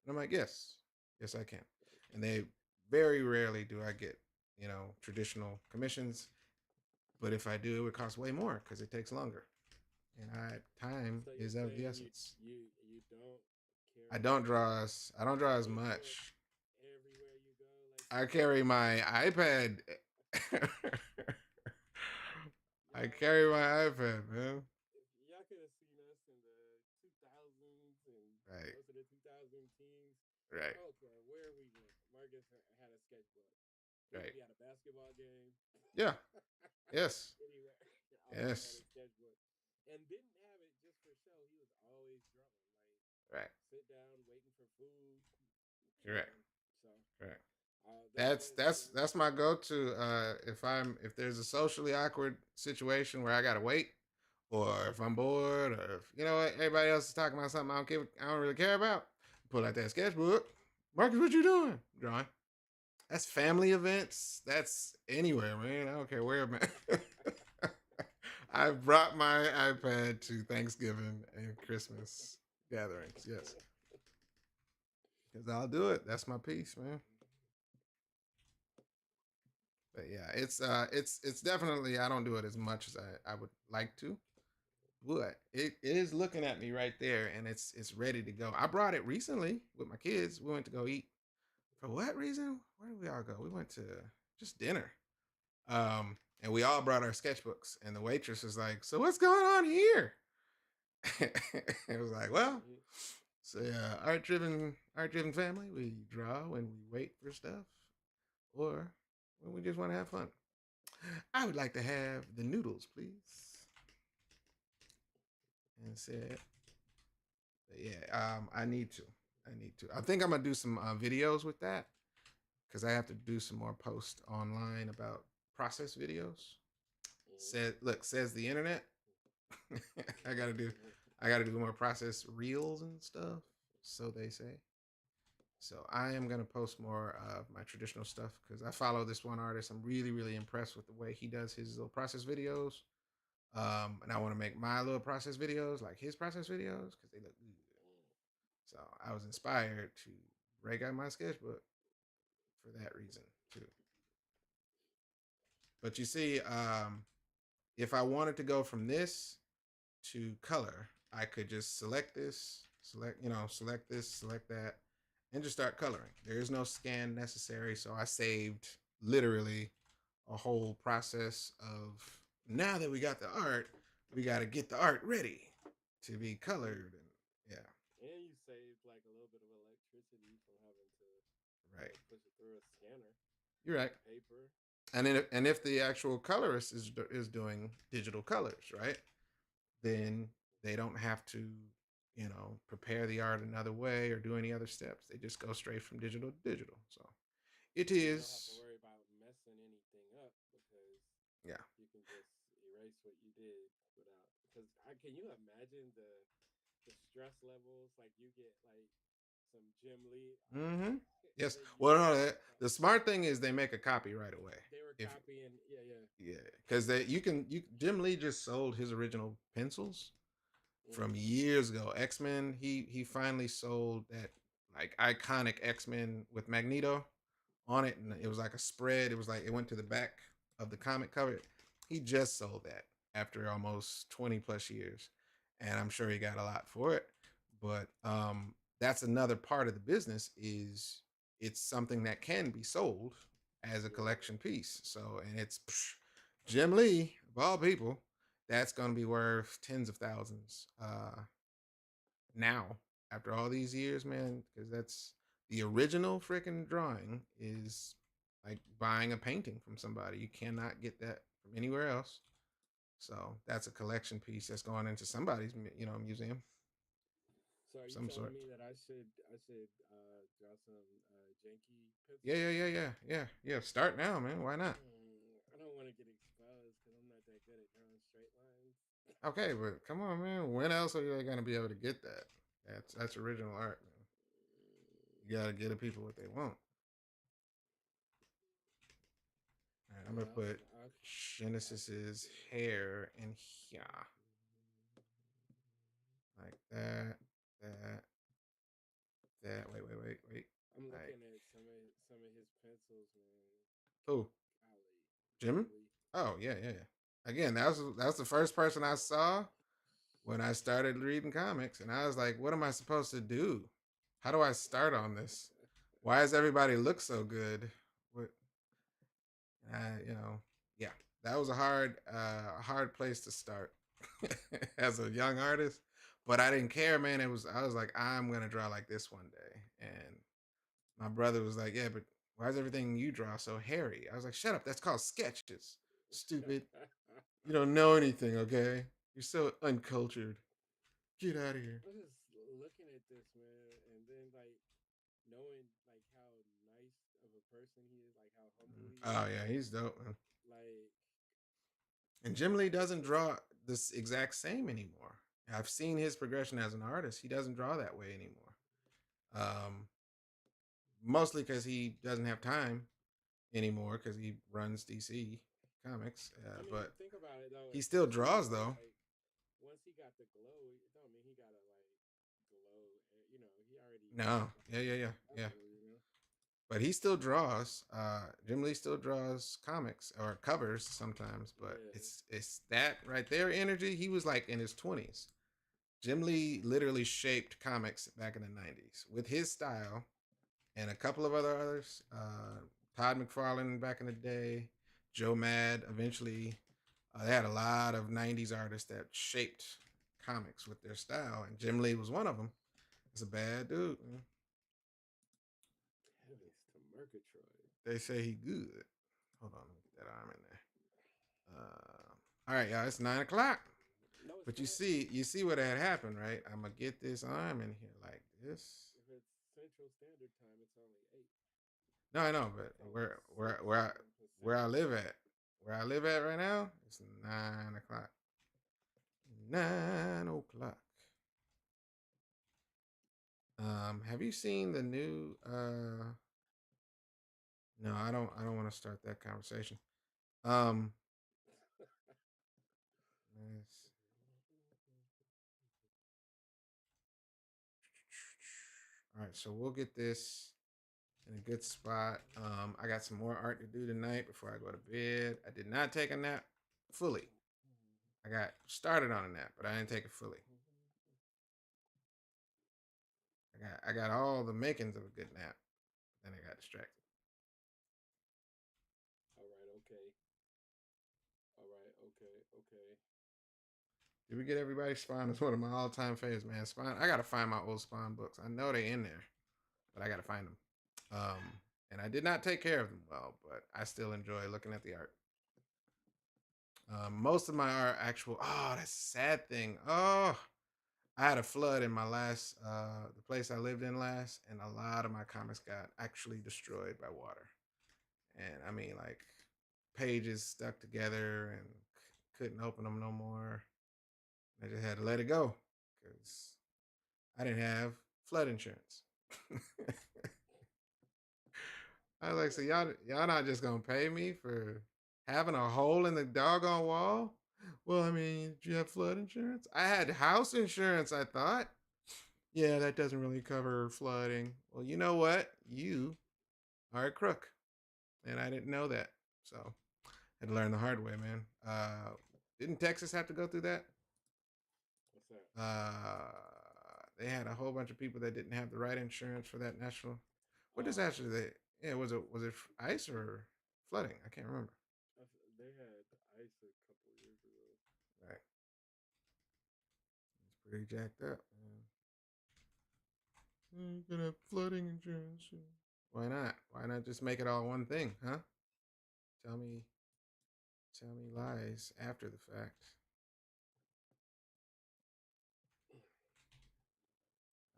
And I'm like, yes, yes I can. And they very rarely do I get traditional commissions, but if I do, it would cost way more because it takes longer. and time So you're is of the saying essence. you don't I carry don't your draw as I don't draw as sketchbook much. everywhere you go like I some other carry people? my iPad. I Y'all, carry my iPad, man. if y'all could have seen us in the 2000s and Right, most of the 2000 teens. right, I don't care where we went. Marcus had a sketchbook. He could right. be at a basketball game. Yeah. Yes. Anywhere. Always had Yes. a sketchbook. And didn't have it just for show. He was always drawing. Like, Right. sit down, waiting for food, you Correct. know. So, Correct. that is That's my go-to. If there's a socially awkward situation where I gotta wait, or if I'm bored, or if you know what everybody else is talking about something I don't really care about, pull out that sketchbook. Marcus, what you doing? Drawing. That's family events. That's anywhere, man. I don't care where I'm at. I brought my iPad to Thanksgiving and Christmas gatherings. Yes, because I'll do it. That's my piece, man. But yeah, it's definitely I don't do it as much as I would like to. But it is looking at me right there and it's ready to go. I brought it recently with my kids. We went to go eat. For what reason? Where did we all go? We went to just dinner. And we all brought our sketchbooks. And the waitress was like, "So what's going on here?" It was like, well, so yeah, art driven family. We draw when we wait for stuff, or when we just want to have fun. I would like to have the noodles, please. And said, yeah, I need to. I need to. I think I'm gonna do some videos with that because I have to do some more posts online about process videos. Says the internet. I gotta do, I gotta do more process reels and stuff. So they say. So I am gonna post more of my traditional stuff because I follow this one artist. I'm really, really impressed with the way he does his little process videos. And I want to make my little process videos like his process videos because they look good. So I was inspired to break out my sketchbook for that reason too. But you see, if I wanted to go from this to color, I could just select this, select this, select that, and just start coloring. There is no scan necessary, so I saved literally a whole process of now that we got the art, we got to get the art ready to be colored and yeah, and you save like a little bit of electricity from having to, right. push it through a scanner You're right. and paper. And if the actual colorist is doing digital colors, right? Then they don't have to, prepare the art another way or do any other steps. They just go straight from digital to digital. So it And you don't have to is, worry about messing anything up because yeah. you can just erase what you did without. Because can you imagine the stress levels? Like you get like some Jim Lee art, Mm-hmm. and Yes. then you Well, no, have to the smart thing is they make a copy right away. they were If copying. Yeah, yeah. yeah, because they you Jim Lee just sold his original pencils from Mm-hmm. years ago. X-Men. He finally sold that like iconic X-Men with Magneto on it, and it Mm-hmm. was like a spread. It was like it went to the back of the comic cover. He just sold that after almost 20 plus years, and I'm sure he got a lot for it. But that's another part of the business is it's something that can be sold as a Yeah. collection piece. So, and it's Jim Lee of all people. That's going to be worth tens of thousands now after all these years, man. Because that's the original freaking drawing is like buying a painting from somebody. You cannot get that from anywhere else. So that's a collection piece that's going into somebody's museum So are of you some telling sort. me that I should draw some janky Yeah, pencils? yeah, yeah, yeah, yeah, yeah. Start now, man. Why not? I don't want to get exposed because I'm not that good at drawing straight lines. Okay, but come on, man. When else are you gonna be able to get that? That's original art, man. You gotta give the people what they want. All right, I'm gonna Yeah, put I'll Genesis's do it. hair in here, like that, that, that. Wait. I'm Like looking at some of his pencils, man. who? Golly, Jimmy? Jim Lee. Oh yeah. Again, that's the first person I saw. when I started reading comics, and I was like, "What am I supposed to do? How do I start on this? Why does everybody look so good?" What, you know, yeah, that was a hard place to start as a young artist. But I didn't care, man. I was like, I'm gonna draw like this one day, and my brother was like, "Yeah, but why is everything you draw so hairy?" I was like, "Shut up! That's called sketches, stupid. You don't know anything, okay? You're so uncultured. Get out of here." I'm just looking at this man, and then like knowing like how nice of a person he is, like how humble he Oh is, yeah, he's dope, man. like And Jim Lee doesn't it's draw this exact same anymore. I've seen his progression as an artist. He doesn't draw that way anymore. Um, Mostly because he doesn't have time anymore because he runs DC Comics. I mean, But think about it though. he still It don't draws mean though. like once he got the glow, it don't mean he gotta like glow. You know, he already No, like yeah. natural. You know. But he still draws. Jim Lee still draws comics or covers sometimes. But Yeah. it's that right there energy. He was like in his 20s. Jim Lee literally shaped comics back in the 90s with his style and a couple of other others. Todd McFarlane back in the day, Joe Mad eventually. They had a lot of 90s artists that shaped comics with their style, and Jim Lee was one of them. He's a bad dude, man. Heavens to Murgatroyd. They say he good. Hold on, let me get that arm in there. All right, y'all, it's 9 o'clock. No, it's But not. you see what had happened, right? I'm gonna get this arm in here like this. If it's Central Standard Time, it's only 8. No, I know, but Oh, it's 6 where I Pacific. live at, where I live at right now, it's 9 o'clock. 9 o'clock. Have you seen the new? No, I don't. I don't want to start that conversation. Um, all right, so we'll get this in a good spot. I got some more art to do tonight before I go to bed. I did not take a nap fully. I got started on a nap, but I didn't take it fully. I got all the makings of a good nap. Then I got distracted. All right. Okay. All right. Okay. Okay. Did we get everybody? Spawn is one of my all-time favorites, man. Spawn. I gotta find my old Spawn books. I know they in there, but I gotta find them. And I did not take care of them well, but I still enjoy looking at the art. Most of my art actual. Oh, that's a sad thing. Oh, I had a flood in my last, the place I lived in last, and a lot of my comics got actually destroyed by water. And I mean, like pages stuck together and couldn't open them no more. I just had to let it go because I didn't have flood insurance. I was like, so y'all not just gonna pay me for having a hole in the doggone wall? Well, I mean, do you have flood insurance? I had house insurance, I thought. Yeah, that doesn't really cover flooding. Well, you know what? You are a crook. And I didn't know that. So I had to learn the hard way, man. Didn't Texas have to go through that? What's that? They had a whole bunch of people that didn't have the right insurance for that national. What disaster Oh, they? Yeah, was it ice or flooding? I can't remember. they had ice a couple years ago. Right, it's pretty jacked up. You gonna have flooding insurance? Why not? Why not just make it all one thing, huh? Tell me, tell me lies after the fact.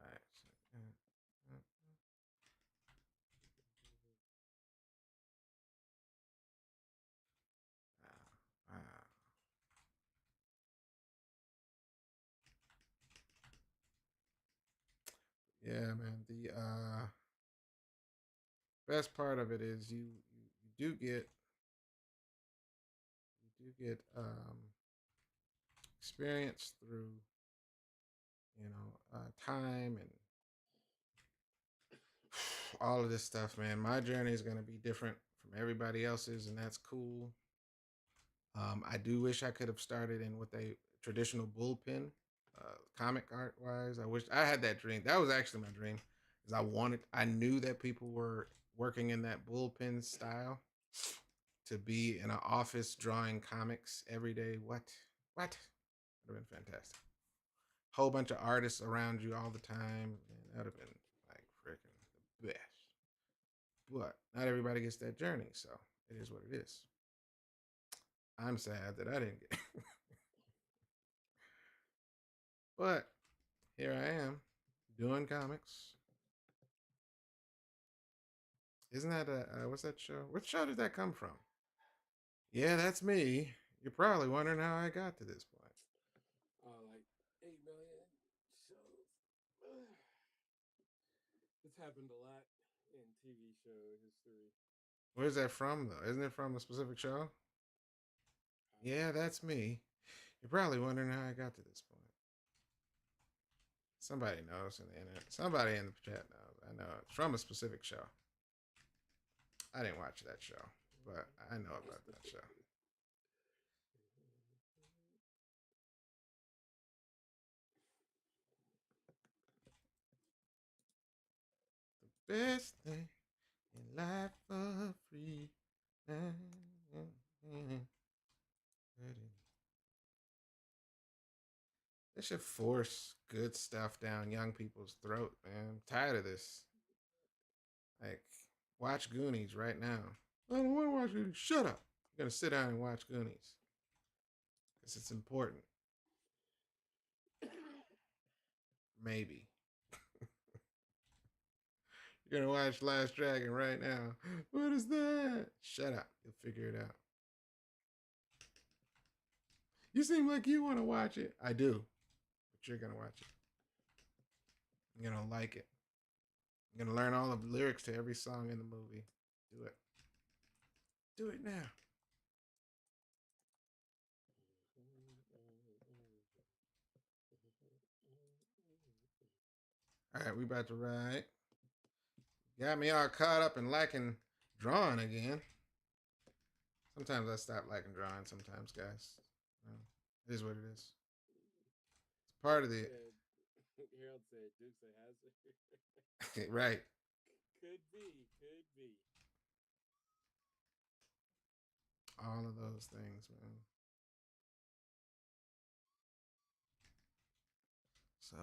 All right. Uh, uh, uh, yeah, man. The best part of it is you do get experience through time and all of this stuff, man. My journey is going to be different from everybody else's, and that's cool. I do wish I could have started in with a traditional bullpen. comic art wise. I wish I had that dream. That was actually my dream. Is I knew that people were working in that bullpen style to be in an office drawing comics every day. What? What? Would have been fantastic. Whole bunch of artists around you all the time. Man, that would have been like freaking the best. But not everybody gets that journey, so it is what it is. I'm sad that I didn't get. But here I am doing comics. Isn't that a what's that show? Which show did that come from? Yeah, that's me. You're probably wondering how I got to this point. Like 8 million shows. It's happened a lot in TV show history. Where's that from though? Isn't it from a specific show? Yeah, that's me. You're probably wondering how I got to this point. Somebody knows in the internet. Somebody in the chat knows. I know it's from a specific show. I didn't watch that show, but I know about that show. The best thing in life for free. They should force good stuff down young people's throat, man. I'm tired of this. Like, watch Goonies right now. I don't want to watch Goonies. Shut up. You're going to sit down and watch Goonies. Because it's important. Maybe. You're going to watch Last Dragon right now. What is that? Shut up. You'll figure it out. You seem like you want to watch it. I do. But you're going to watch it. You're going to like it. You're going to learn all the lyrics to every song in the movie. Do it. Do it now. All right, we about to ride. Got me all caught up in liking drawing again. Sometimes I stop liking drawing. Sometimes, guys, it is what it is. It's part of the Harold said Dukes of Hazzard. right. Could be, could be. All of those things, man. So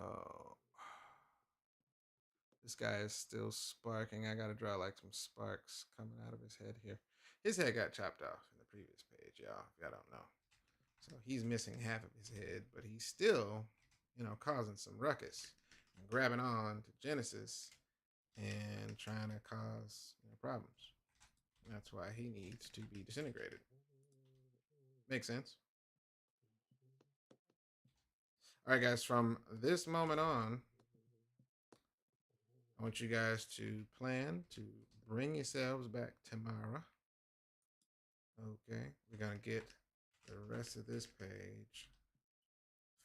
this guy is still sparking. I gotta draw like some sparks coming out of his head here. His head got chopped off in the previous page, y'all. If y'all don't know. So he's missing half of his head, but he's still, causing some ruckus and grabbing on to Genesis and trying to cause problems. And that's why he needs to be disintegrated. Makes sense. All right, guys, from this moment on, I want you guys to plan to bring yourselves back tomorrow. Okay, we're going to get the rest of this page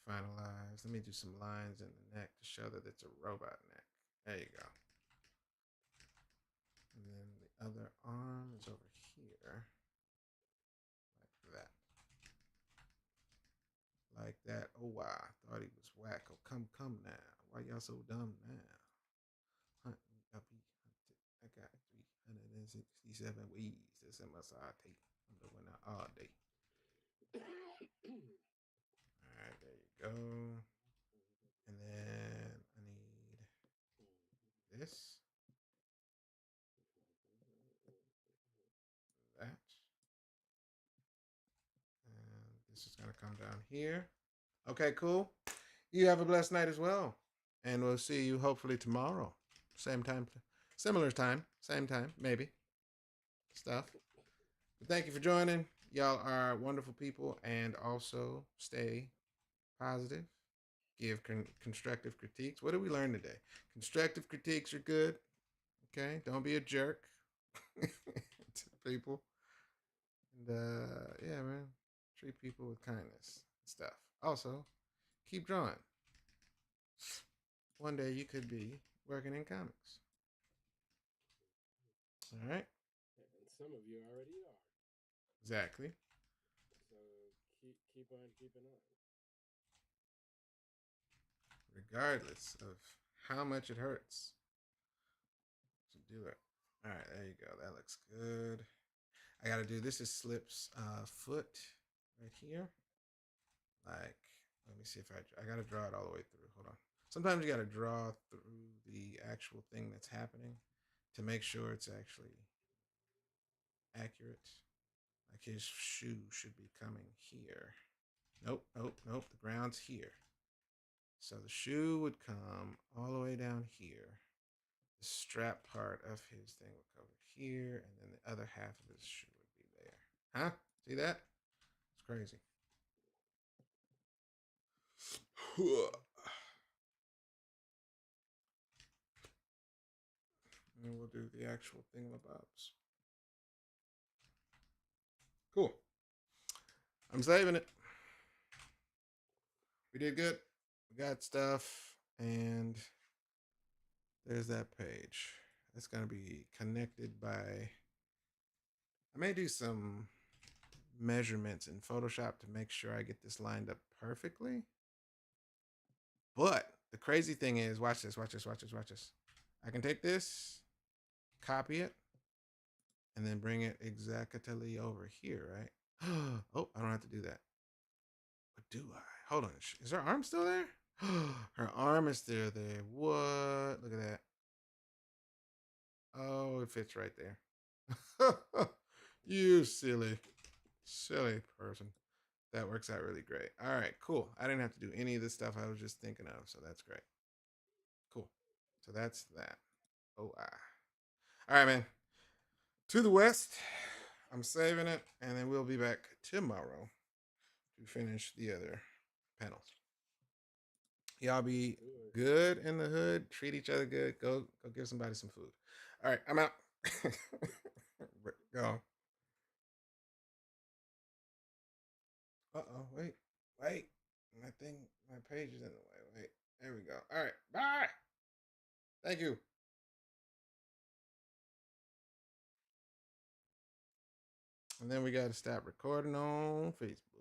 finalized. Let me do some lines in the neck to show that it's a robot neck. There you go. And then the other arm is over here. Like that. Like that. Oh, wow. I thought he was whack. Oh, come now. Why y'all so dumb now? Hunt me, I'll be hunted. I got 367 ways to send my side tape. I'm the winner all day. All right, there you go. And then I need this. That. And this is going to come down here. Okay, cool. You have a blessed night as well. And we'll see you hopefully tomorrow. Same time, similar time, same time, maybe. Stuff. But thank you for joining. Y'all are wonderful people. And also stay positive. Give constructive critiques. What did we learn today? Constructive critiques are good. Okay? Don't be a jerk to people. And yeah, man. Treat people with kindness and stuff. Also, keep drawing. One day you could be working in comics. All right? And some of you already are. Exactly. So keep on keeping on. regardless of how much it hurts to do it. All right, there you go. That looks good. I got to do this is Slip's foot right here. Like, let me see if I got to draw it all the way through. Hold on. Sometimes you got to draw through the actual thing that's happening to make sure it's actually accurate. Like his shoe should be coming here. Nope, nope, nope. The ground's here. So the shoe would come all the way down here. The strap part of his thing would come here, and then the other half of his shoe would be there. Huh? See that? It's crazy. And then we'll do the actual thingamabobs. Cool. I'm saving it. We did good. We got stuff, and there's that page. It's going to be connected by... I may do some measurements in Photoshop to make sure I get this lined up perfectly. But the crazy thing is, watch this, watch this, watch this, watch this. I can take this, copy it, and then bring it exactly over here, right? Oh, I don't have to do that. But do I? Hold on. Is her arm still there? Her arm is still there. What? Look at that. Oh, it fits right there. You silly, silly person. That works out really great. All right, cool. I didn't have to do any of this stuff I was just thinking of, so that's great. Cool. So that's that. Oh, ah. All right, man. To the west. I'm saving it, and then we'll be back tomorrow to finish the other panels. Y'all be good in the hood. Treat each other good. Go give somebody some food. All right, I'm out. Go. Wait. My page is in the way. Wait, there we go. All right, bye. Thank you. And then we got to stop recording on Facebook.